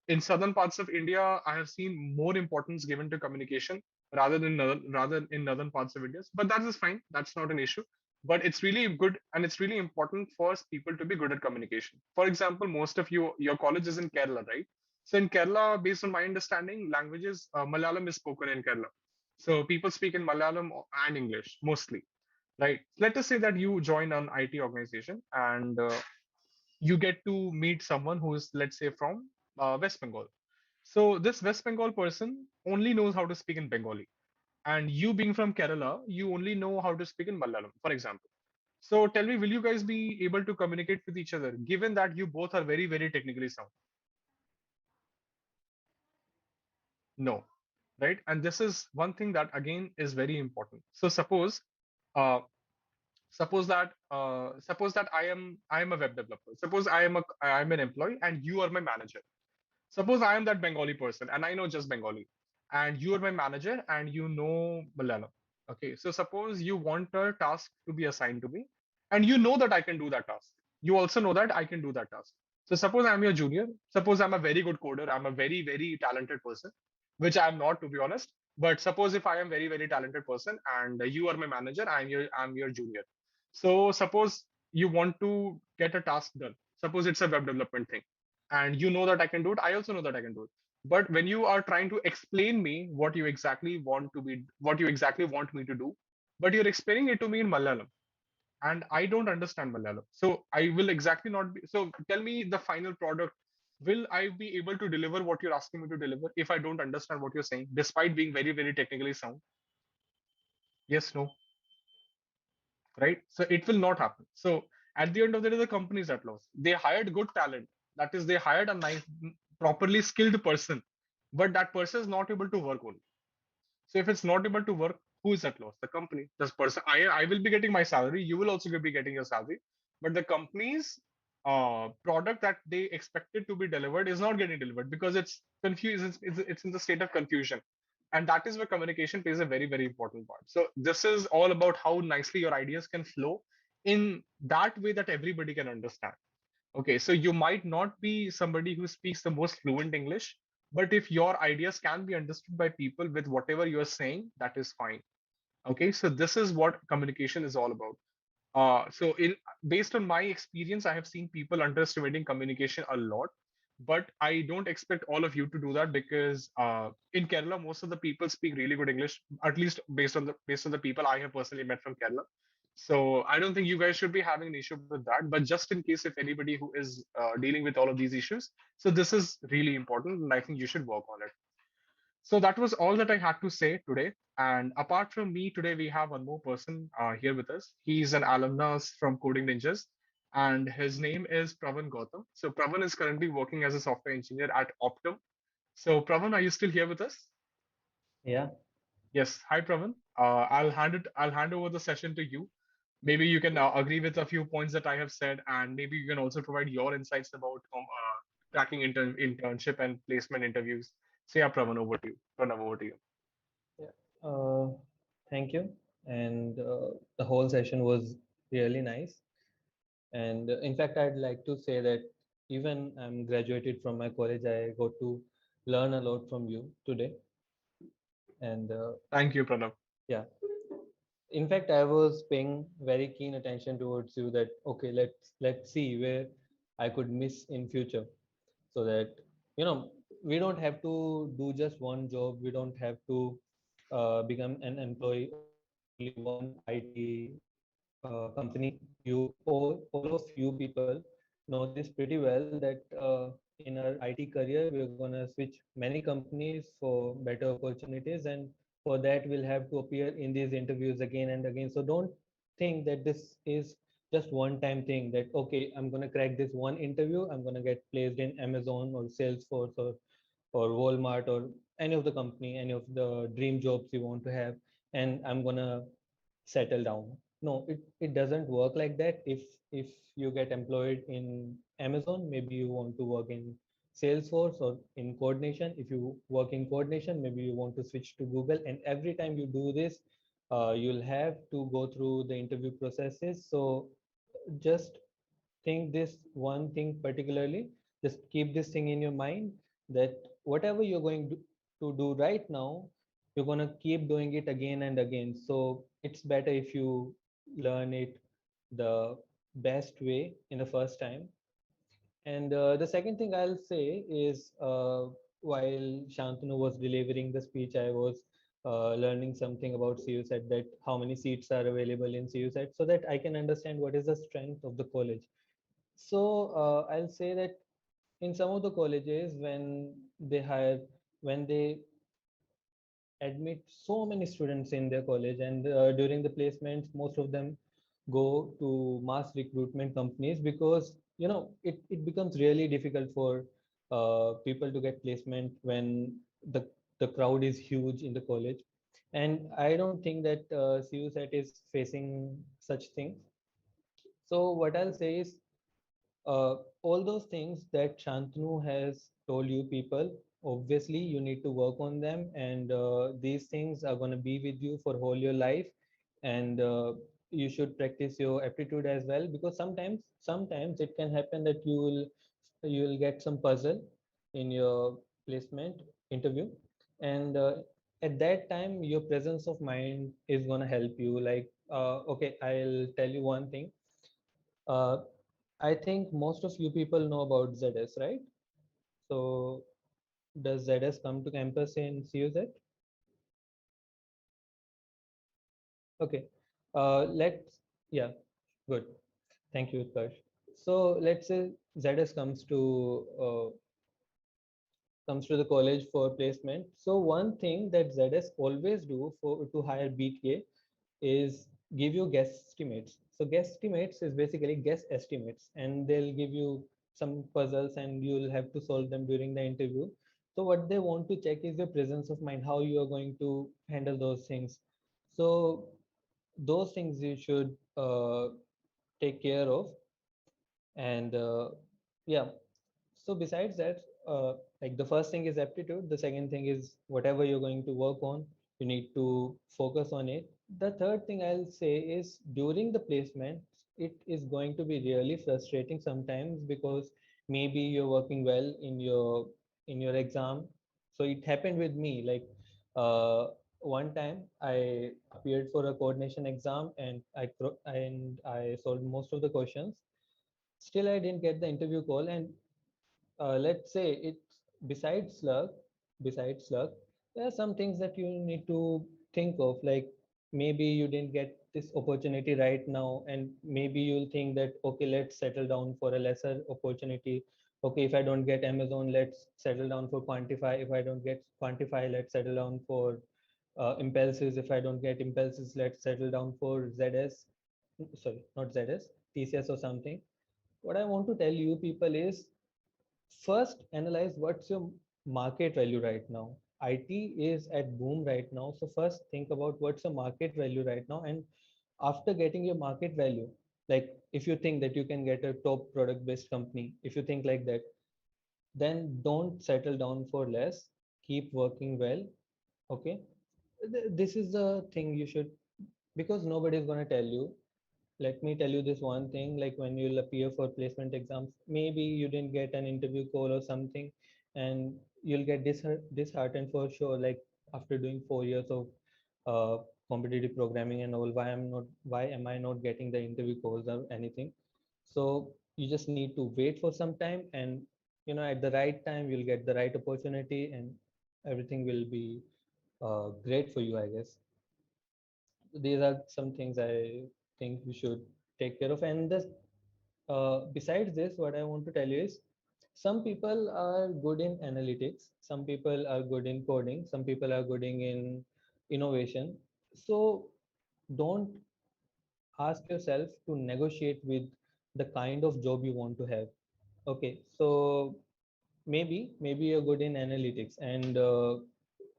In southern parts of India, I have seen more importance given to communication rather in northern parts of India. But that is fine. That's not an issue, but it's really good and it's really important for people to be good at communication. For example, most of your college is in Kerala, right? So in Kerala, based on my understanding, languages, Malayalam is spoken in Kerala. So people speak in Malayalam and English mostly, right? Let us say that you join an IT organization and you get to meet someone who is, let's say, from West Bengal. So this West Bengal person only knows how to speak in Bengali, and you being from Kerala, you only know how to speak in Malayalam, for example. So tell me, will you guys be able to communicate with each other, given that you both are very, very technically sound? No, right? And this is one thing that again is very important. So uh, suppose that I am a web developer. Suppose I'm an employee and you are my manager. Suppose I am that Bengali person and I know just Bengali, and you are my manager and you know Malayalam. Okay, so suppose you want a task to be assigned to me, and you know that I can do that task. You also know that I can do that task. So suppose I'm your junior. Suppose I'm a very good coder. I'm a very, very talented person, which I'm not, to be honest. But suppose if I am very, very talented person and you are my manager, I'm your junior. So suppose you want to get a task done. Suppose it's a web development thing and you know that I can do it. I also know that I can do it. But when you are trying to explain me what you exactly want me to do, but you're explaining it to me in Malayalam, and I don't understand Malayalam, so I will exactly not be. So tell me the final product. Will I be able to deliver what you're asking me to deliver if I don't understand what you're saying, despite being very, very technically sound? Yes, no, right? So it will not happen. So at the end of the day, the company is at loss. They hired good talent. That is, they hired a nice, properly skilled person, but that person is not able to work only. So if it's not able to work, who is at loss? The company. This person, I will be getting my salary. You will also be getting your salary, but the company's product that they expected to be delivered is not getting delivered because it's confused. It's in the state of confusion, and that is where communication plays a very, very important part. So this is all about how nicely your ideas can flow in that way that everybody can understand. Okay, so you might not be somebody who speaks the most fluent English, but if your ideas can be understood by people with whatever you're saying, that is fine. Okay, so this is what communication is all about. Based on my experience, I have seen people underestimating communication a lot, but I don't expect all of you to do that because in Kerala, most of the people speak really good English, at least based on the people I have personally met from Kerala. So I don't think you guys should be having an issue with that. But just in case, if anybody who is dealing with all of these issues, so this is really important, and I think you should work on it. So that was all that I had to say today. And apart from me, today we have one more person here with us. He's an alumnus from Coding Ninjas, and his name is Pravan Gautam. So Pravan is currently working as a software engineer at Optum. So Pravan, are you still here with us? Yeah. Yes. Hi, Pravan. I'll hand over the session to you. Maybe you can agree with a few points that I have said, and maybe you can also provide your insights about tracking internship and placement interviews. So yeah, Pravan, over to you. Pranav, over to you. Yeah. Uh, Thank you. And the whole session was really nice. And in fact, I'd like to say that even I'm graduated from my college, I got to learn a lot from you today. And Thank you, Pranav. yeah, in fact, I was paying very keen attention towards you that okay, let's see where I could miss in future, so that you know we don't have to do just one job. We don't have to become an employee of only one IT company. All of you people know this pretty well that in our IT career we're gonna switch many companies for better opportunities, and for that we'll have to appear in these interviews again and again. So don't think that this is just one time thing, that okay, I'm gonna crack this one interview, I'm gonna get placed in Amazon or Salesforce or Walmart or any of the company, any of the dream jobs you want to have, and I'm gonna settle down. No, it doesn't work like that. If you get employed in Amazon, maybe you want to work in Salesforce or in coordination. If you work in coordination, maybe you want to switch to Google. And every time you do this, you'll have to go through the interview processes. So just think this one thing particularly. Just keep this thing in your mind that whatever you're going to do right now, you're going to keep doing it again and again. So it's better if you learn it the best way in the first time. And the second thing I'll say is while Shantanu was delivering the speech, I was learning something about CUSAT, that how many seats are available in CUSAT, so that I can understand what is the strength of the college. So I'll say that in some of the colleges, when they admit so many students in their college, and during the placements, most of them go to mass recruitment companies, because it becomes really difficult for people to get placement when the crowd is huge in the college. And I don't think that CUSAT is facing such things. So what I'll say is all those things that Shantanu has told you people, obviously you need to work on them, and these things are going to be with you for whole your life. And you should practice your aptitude as well, because sometimes it can happen that you will get some puzzle in your placement interview, and at that time your presence of mind is going to help you. Like okay, I'll tell you one thing. uh, I think most of you people know about ZS, right? So does ZS come to campus in CUZ? Okay. Yeah, good. Thank you, Utkarsh. So let's say ZS comes to the college for placement. So one thing that ZS always do for to hire BTA is give you guess estimates. So guess estimates is basically guess estimates, and they'll give you some puzzles and you'll have to solve them during the interview. So what they want to check is your presence of mind, how you are going to handle those things. So those things you should take care of. And yeah, so besides that, like the first thing is aptitude, the second thing is whatever you're going to work on, you need to focus on it. The third thing I'll say is during the placement, it is going to be really frustrating sometimes, because maybe you're working well in your exam. So it happened with me. Like one time I appeared for a coordination exam, and I solved most of the questions. Still I didn't get the interview call. And let's say it's besides luck, there are some things that you need to think of, like maybe you didn't get this opportunity right now, and maybe you'll think that okay, let's settle down for a lesser opportunity. Okay, if I don't get Amazon, let's settle down for Quantify. If I don't get Quantify, let's settle down for Impulses. If I don't get Impulses, let's settle down for ZS. Sorry, not ZS, TCS or something. What I want to tell you people is, first analyze what's your market value right now. IT is at boom right now, so first think about what's the market value right now. And after getting your market value, like if you think that you can get a top product based company, if you think like that, then don't settle down for less. keep working well. Okay, this is the thing you should, because nobody is going to tell you. Let me tell you this one thing, like when you'll appear for placement exams, maybe you didn't get an interview call or something, and you'll get disheartened for sure, like after doing 4 years of uh, competitive programming and all, why am I not getting the interview calls or anything. So you just need to wait for some time, and at the right time you'll get the right opportunity, and everything will be great for you, I guess. These are some things I think we should take care of. And this, besides this, what I want to tell you is, some people are good in analytics, some people are good in coding, some people are good in innovation. So don't ask yourself to negotiate with the kind of job you want to have. Okay, so maybe you're good in analytics, and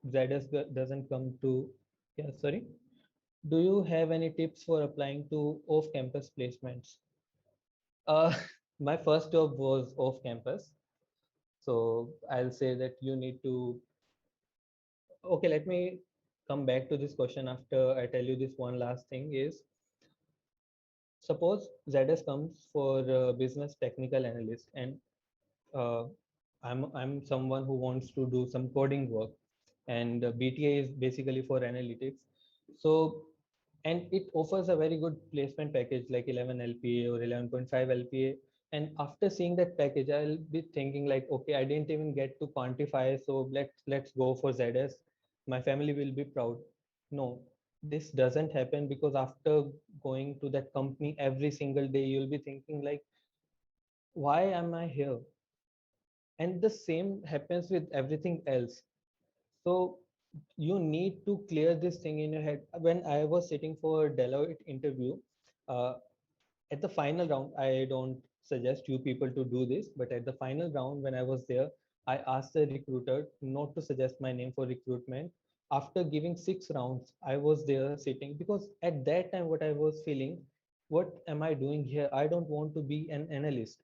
ZS doesn't come to, yeah, sorry, do you have any tips for applying to off-campus placements? Uh, my first job was off-campus, so I'll say that you need to. Okay, let me come back to this question after I tell you this one last thing. Is, suppose ZS comes for business technical analyst, and uh, I'm someone who wants to do some coding work, and BTA is basically for analytics. So, and it offers a very good placement package like 11 LPA or 11.5 LPA. And after seeing that package, I'll be thinking like, okay, I didn't even get to quantify, so let's go for ZS. My family will be proud. No, this doesn't happen, because after going to that company every single day, you'll be thinking like, why am I here? And the same happens with everything else. So you need to clear this thing in your head. When I was sitting for Deloitte interview, uh, at the final round, I don't suggest you people to do this, but at the final round, when I was there, I asked the recruiter not to suggest my name for recruitment. After giving 6 rounds, I was there sitting, because at that time what I was feeling, what am I doing here? I don't want to be an analyst.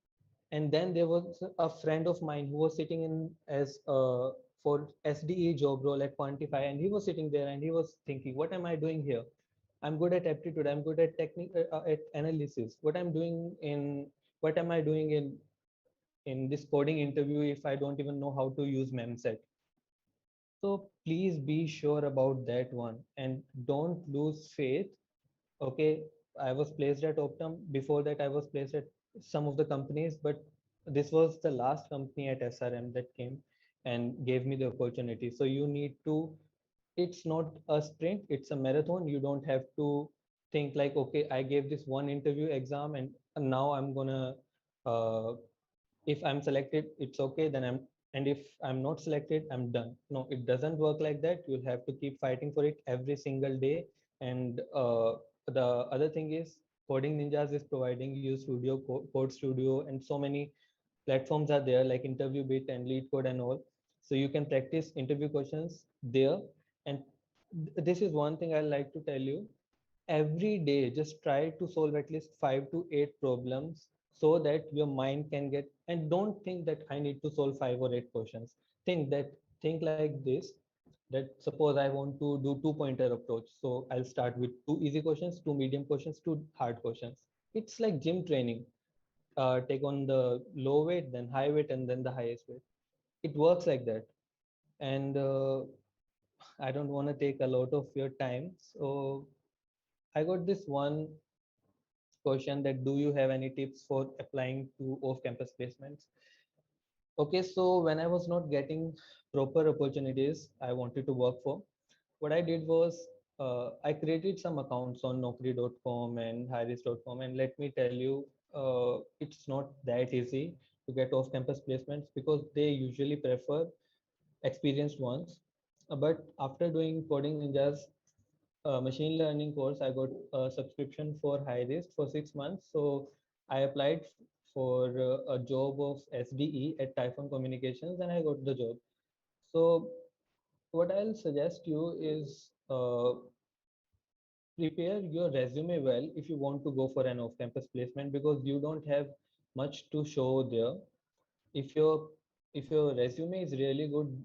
And then there was a friend of mine who was sitting in as for SDE job role at Quantify, and he was sitting there and he was thinking, what am I doing here? I'm good at aptitude, I'm good at technical at analysis. What am I doing in this coding interview if I don't even know how to use memset? So please be sure about that one, and don't lose faith. Okay, I was placed at Optum. Before that, I was placed at some of the companies, but this was the last company at SRM that came and gave me the opportunity. So you need to, it's not a sprint, it's a marathon. You don't have to think like, okay, I gave this one interview exam, and now I'm gonna uh, if I'm selected, it's okay, then and if I'm not selected, I'm done. No, it doesn't work like that. You'll have to keep fighting for it every single day. And the other thing is, Coding Ninjas is providing you studio, code studio, and so many platforms are there like Interview Bit and Lead Code and all. So you can practice interview questions there. And this is one thing I like to tell you: every day just try to solve at least 5 to 8 problems, so that your mind can get, and don't think that I need to solve 5 or 8 questions. Think like this, that suppose I want to do 2 pointer approach, so I'll start with 2 easy questions, 2 medium questions, 2 hard questions. It's like gym training. Take on the low weight, then high weight, and then the highest weight. It works like that. And I don't want to take a lot of your time, so I got this one question, that do you have any tips for applying to off-campus placements? Okay, so when I was not getting proper opportunities I wanted to work for, what I did was, I created some accounts on Naukri.com and Highris.com, and let me tell you, it's not that easy to get off-campus placements, because they usually prefer experienced ones. But after doing Coding Ninjas machine learning course, I got a subscription for Highris for 6 months. So I applied for a job of SDE at Typhon Communications, and I got the job. So what I'll suggest you is, prepare your resume well if you want to go for an off-campus placement, because you don't have much to show there. If your resume is really good,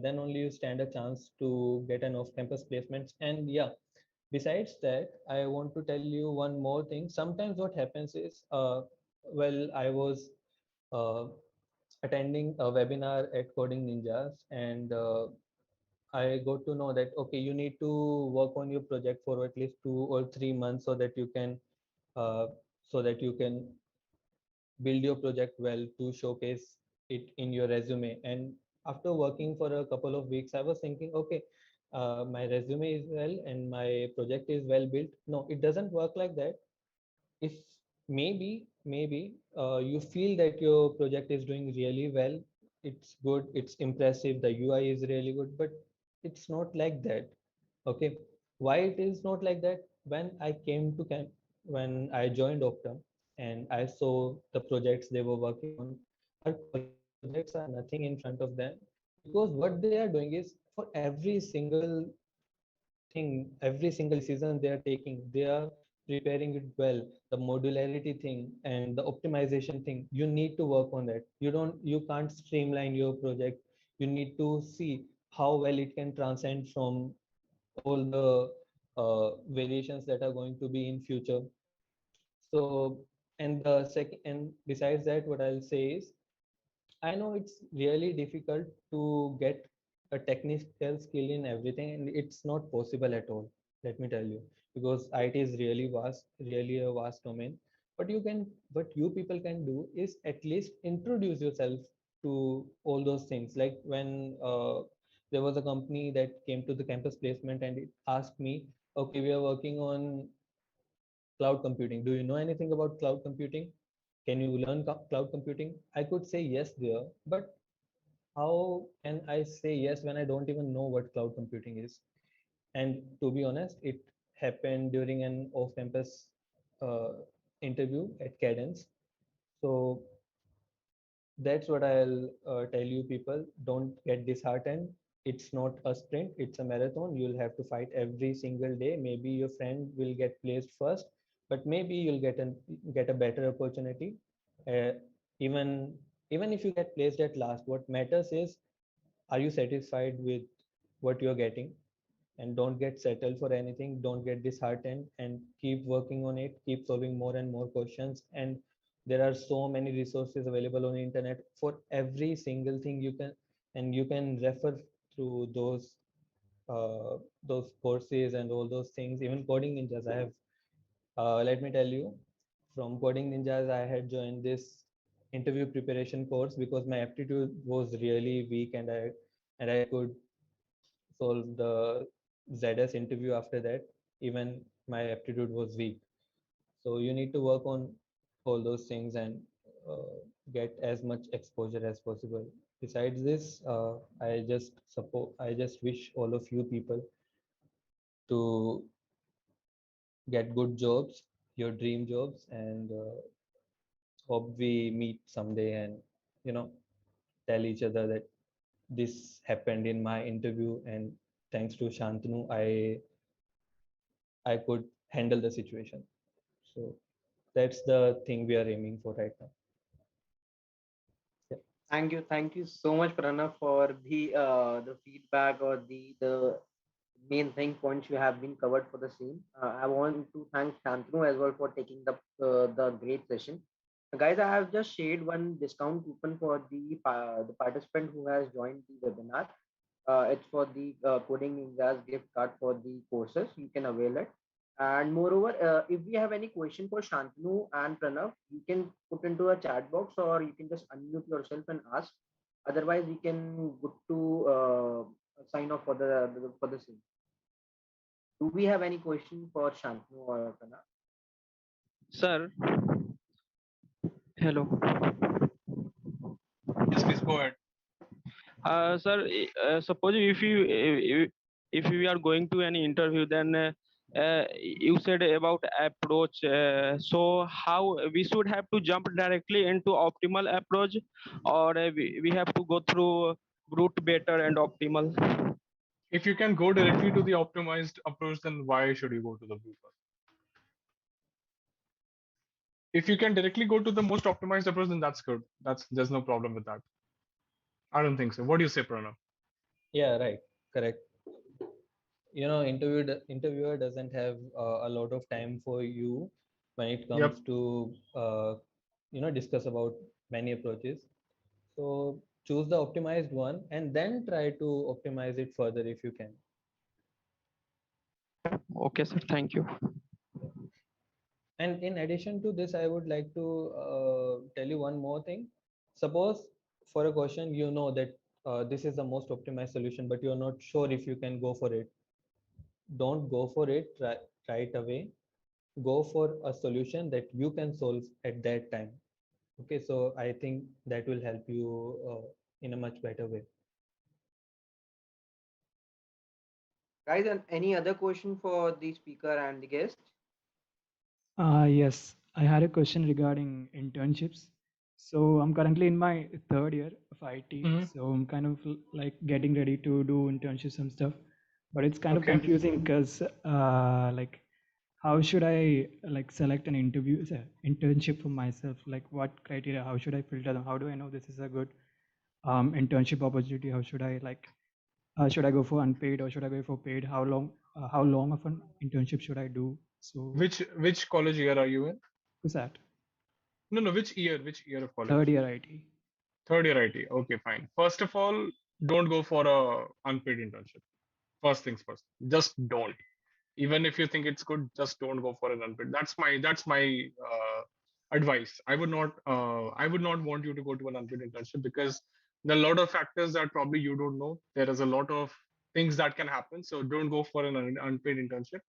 then only you stand a chance to get an off-campus placements. And yeah, besides that, I want to tell you one more thing. Sometimes what happens is, well, I was uh, attending a webinar at Coding Ninjas, and I got to know that okay, you need to work on your project for at least 2 or 3 months uh, so that you can build your project well to showcase it in your resume. And after working for a couple of weeks, I was thinking, okay, my resume is well and my project is well built. No, it doesn't work like that. If maybe you feel that your project is doing really well, it's good, it's impressive, the UI is really good, but it's not like that. Okay, why it is not like that? When I came to camp, when I joined Optum and I saw the projects they were working on, our college projects are nothing in front of them, because what they are doing is for every single thing, every single season they are taking, they are preparing it well. The modularity thing and the optimization thing, you need to work on that. You can't streamline your project. You need to see how well it can transcend from all the variations that are going to be in future. So, and the second, and besides that, what I'll say is, I know it's really difficult to get a technical skill in everything, and it's not possible at all. Let me tell you, because IT is really vast, really a vast domain. What you people can do is at least introduce yourself to all those things. Like when there was a company that came to the campus placement and it asked me, okay, we are working on cloud computing. Do you know anything about cloud computing? Can you learn cloud computing? I could say yes there, but how can I say yes when I don't even know what cloud computing is? And to be honest, it happened during an off-campus uh, interview at Cadence. So that's what I'll tell you, people. Don't get disheartened. It's not a sprint, it's a marathon. You'll have to fight every single day. Maybe your friend will get placed first, but maybe you'll get a better opportunity. Uh, even even if you get placed at last, what matters is, are you satisfied with what you're getting? And don't get settled for anything, don't get disheartened, and keep working on it, keep solving more and more questions. And there are so many resources available on the internet for every single thing you can, and you can refer through those courses and all those things. Even Coding Ninjas, I have let me tell you, from Coding Ninjas I had joined this interview preparation course because my aptitude was really weak, and I could solve the ZS interview after that. Even my aptitude was weak. So you need to work on all those things and get as much exposure as possible. Besides this, I just wish all of you people to get good jobs, your dream jobs, and hope we meet someday and you know tell each other that this happened in my interview, and thanks to Shantanu, I could handle the situation. So that's the thing we are aiming for right now. Yeah. Thank you so much, Pranav, for the feedback or the main thing points you have been covered for the same. I want to thank Shantanu as well for taking the great session. Guys, I have just shared one discount coupon for the participant who has joined the webinar. It's for the Coding Ninjas gift card for the courses. You can avail it. And moreover, if we have any question for Shantanu and Pranav, you can put into a chat box or you can just unmute yourself and ask. Otherwise, we can go to sign off for the same. Do we have any question for Shantanu or Pranav? Sir, hello. Yes, please go ahead. Sir, suppose if we are going to any interview, then you said about approach. So how we should have to jump directly into optimal approach, or we have to go through route better and optimal? If you can go directly to the optimized approach, then why should you go to the blue path? If you can directly go to the most optimized approach, then that's good. There's no problem with that. I don't think so. What do you say, Pranav? Yeah, right. Correct. Interviewer doesn't have a lot of time for you when it Yep. comes to discuss about many approaches. So choose the optimized one and then try to optimize it further if you can. Okay, sir. Thank you. And in addition to this, I would like to tell you one more thing. Suppose for a question, you know that this is the most optimized solution, but you're not sure if you can go for it. Don't go for it right away. Go for a solution that you can solve at that time. Okay, so I think that will help you in a much better way. Guys, and any other question for the speaker and the guest? Yes, I had a question regarding internships. So I'm currently in my third year of IT, Hmm. so I'm kind of like getting ready to do internships and stuff. But it's kind of Okay. confusing because like how should I like select an internship for myself? Like what criteria? How should I filter them? How do I know this is a good internship opportunity? How should I like should I go for unpaid or should I go for paid? How long of an internship should I do? So Which college year are you in? CUSAT, No, no. Which year of third college? year IT. Third year IT. Okay, fine. First of all, don't go for a unpaid internship. First things first. Just don't. Even if you think it's good, just don't go for an unpaid. That's my advice. I would not want you to go to an unpaid internship because there are a lot of factors that probably you don't know. There is a lot of things that can happen. So don't go for an unpaid internship.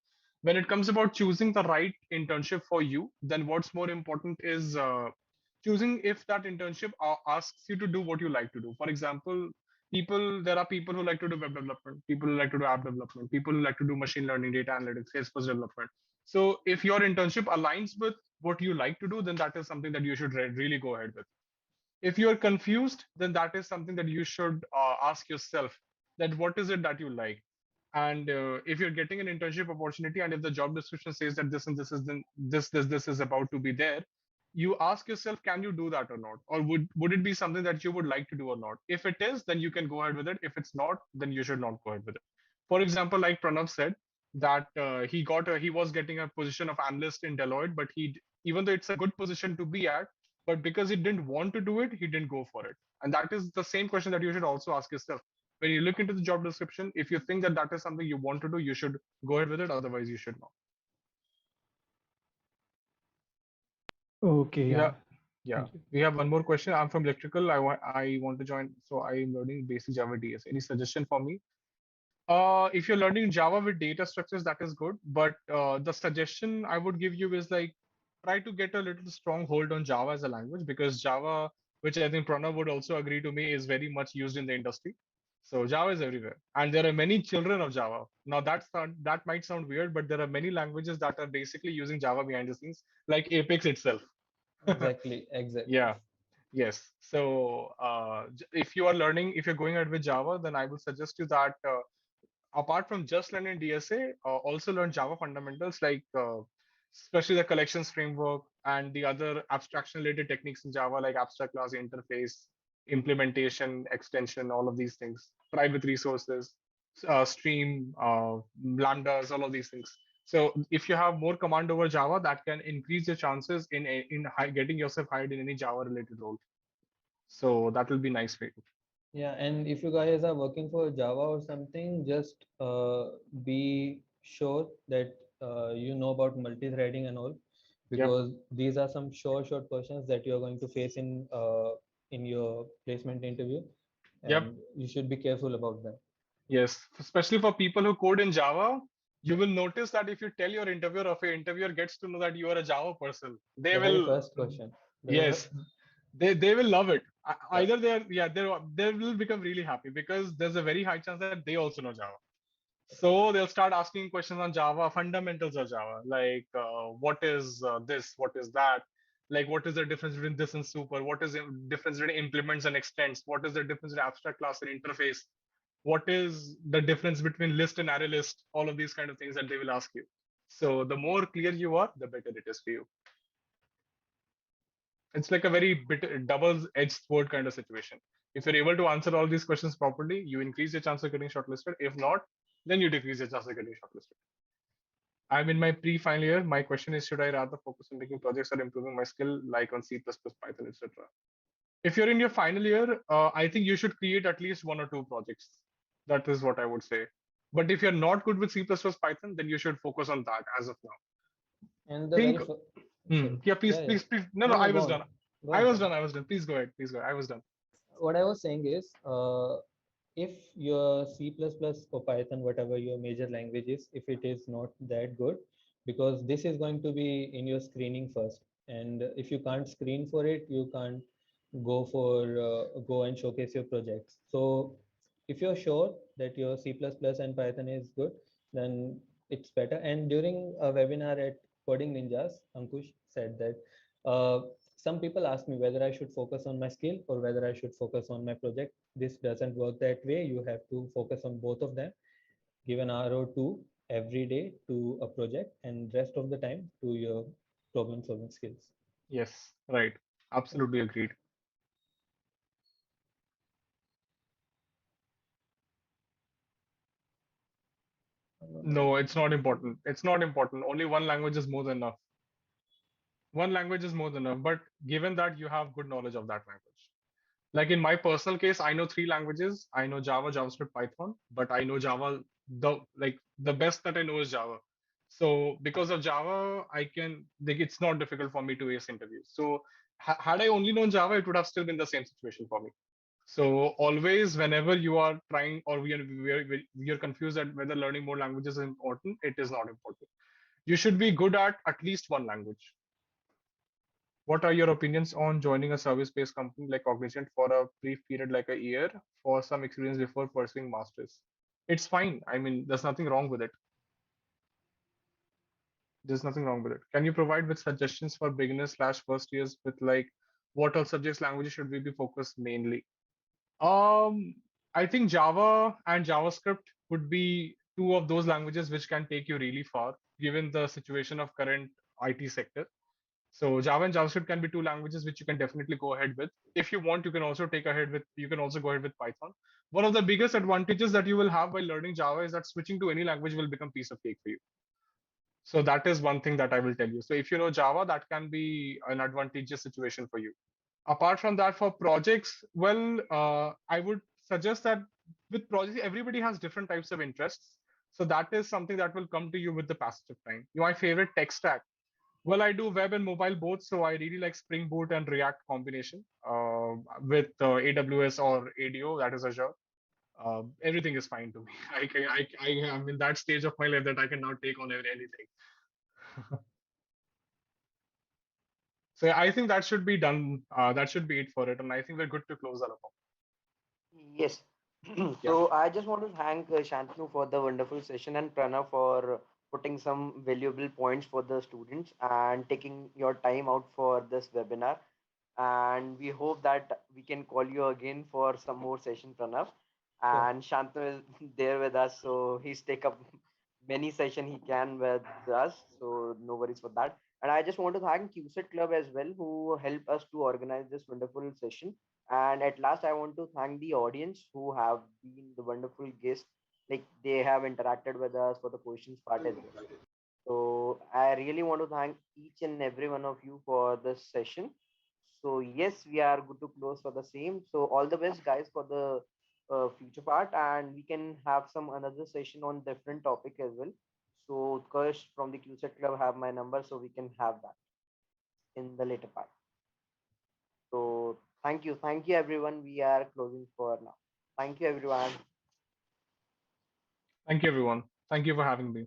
When it comes about choosing the right internship for you, then what's more important is choosing if that internship asks you to do what you like to do. For example, there are people who like to do web development, people who like to do app development, people who like to do machine learning, data analytics, Salesforce development. So if your internship aligns with what you like to do, then that is something that you should really go ahead with. If you're confused, then that is something that you should ask yourself, that what is it that you like. And if you're getting an internship opportunity and if the job description says that this and this is then this is about to be there, you ask yourself, can you do that or not, or would it be something that you would like to do or not? If it is, then you can go ahead with it. If it's not, then you should not go ahead with it. For example, like Pranav said, that he was getting a position of analyst in Deloitte, but even though it's a good position to be at, but because he didn't want to do it, he didn't go for it. And that is the same question that you should also ask yourself. When you look into the job description, if you think that that is something you want to do, you should go ahead with it. Otherwise, you should not. Okay, Yeah. yeah. Yeah. Thank you. We have one more question. I'm from electrical. I want to join. So I am learning basic Java DS. Any suggestion for me? If you're learning Java with data structures, that is good. But the suggestion I would give you is like try to get a little strong hold on Java as a language, because Java, which I think Pranav would also agree to me, is very much used in the industry. So Java is everywhere, and there are many children of Java. Now that might sound weird, but there are many languages that are basically using Java behind the scenes, like Apex itself. Exactly, exactly. Yeah. Yes. So if you're going ahead with Java, then I would suggest you that apart from just learning DSA, also learn Java fundamentals, like especially the collections framework and the other abstraction related techniques in Java, like abstract class interface, implementation, extension, all of these things, private resources, stream, lambdas, all of these things. So if you have more command over Java, that can increase your chances in getting yourself hired in any Java related role. So that will be nice for you. Yeah, and if you guys are working for Java or something, just be sure that you know about multi-threading and all, Yep. because these are some short questions that you are going to face in your placement interview, Yep. and you should be careful about them. Yes, especially for people who code in Java, you will notice that if you tell your interviewer, or if your interviewer gets to know that you are a Java person, they The very will, first question. yes, they will love it. Yeah, Either they will become really happy because there's a very high chance that they also know Java. So they'll start asking questions on Java, fundamentals of Java, like what is this, what is that, like what is the difference between this and super, what is the difference between implements and extents, what is the difference between abstract class and interface, what is the difference between list and array list, all of these kind of things that they will ask you. So the more clear you are, the better it is for you. it's like a very double-edged sword kind of situation. If you're able to answer all these questions properly, you increase your chance of getting shortlisted. If not, then you decrease your chance of getting shortlisted. I'm in my pre-final year. My question is, should I rather focus on making projects or improving my skill, like on C++, Python, etc.? If you're in your final year, I think you should create at least one or two projects. That is what I would say. But if you're not good with C++, Python, then you should focus on that as of now. And the Think, sorry. yeah, please, Yeah, yeah. please, please. No, No, I go was on. done. Go I on, was sir. done. I was done. Please go ahead. Please go ahead. I was done. What I was saying is, if your C++ or Python, whatever your major language is, if it is not that good, because this is going to be in your screening first, and if you can't screen for it, you can't go and showcase your projects. So if you're sure that your C++ and Python is good, then it's better. And during a webinar at Coding Ninjas, Ankush said that some people ask me whether I should focus on my skill or whether I should focus on my project. This doesn't work that way. You have to focus on both of them. Give an hour or two every day to a project, and rest of the time to your problem solving skills. Yes, right. Absolutely agreed. No, it's not important. It's not important. Only one language is more than enough. One language is more than enough. But given that you have good knowledge of that language, like in my personal case, I know three languages. I know Java, JavaScript, Python, but I know Java, the best that I know is Java. So because of Java, it's not difficult for me to ace interviews. So had I only known Java, it would have still been the same situation for me. So always, whenever you are trying, or we are confused at whether learning more languages is important, it is not important. You should be good at least one language. What are your opinions on joining a service-based company like Cognizant for a brief period like a year for some experience before pursuing masters? It's fine. I mean, there's nothing wrong with it. There's nothing wrong with it. Can you provide with suggestions for beginners slash first years with like what all subjects languages should we be focused mainly? I think Java and JavaScript would be two of those languages which can take you really far, given the situation of current IT sector. So Java and JavaScript can be two languages which you can definitely go ahead with. If you want, you can also go ahead with Python. One of the biggest advantages that you will have by learning Java is that switching to any language will become piece of cake for you. So that is one thing that I will tell you. So if you know Java, that can be an advantageous situation for you. Apart from that, for projects, well, I would suggest that with projects, everybody has different types of interests. So that is something that will come to you with the passage of time. My favorite tech stack. Well, I do web and mobile both, so I really like Spring Boot and React combination with AWS or ADO, that is Azure. Everything is fine to me. I am in that stage of my life that I can now take on anything. So I think that should be done. That should be it for it, and I think we're good to close that up. Yes. So I just want to thank Shantanu for the wonderful session and Pranav for putting some valuable points for the students and taking your time out for this webinar. And we hope that we can call you again for some more session, Pranav. Sure. And Shantanu is there with us, so he's take up many session he can with us. So no worries for that. And I just want to thank CUSAT Club as well, who helped us to organize this wonderful session. And at last, I want to thank the audience who have been the wonderful guests. Like they have interacted with us for the questions part as well. So I really want to thank each and every one of you for this session. So yes, we are good to close for the same. So all the best, guys, for the future part, and we can have some another session on different topic as well. So Utkarsh from the QSET Club have my number, so we can have that in the later part. So thank you everyone. We are closing for now. Thank you everyone. Thank you, everyone. Thank you for having me.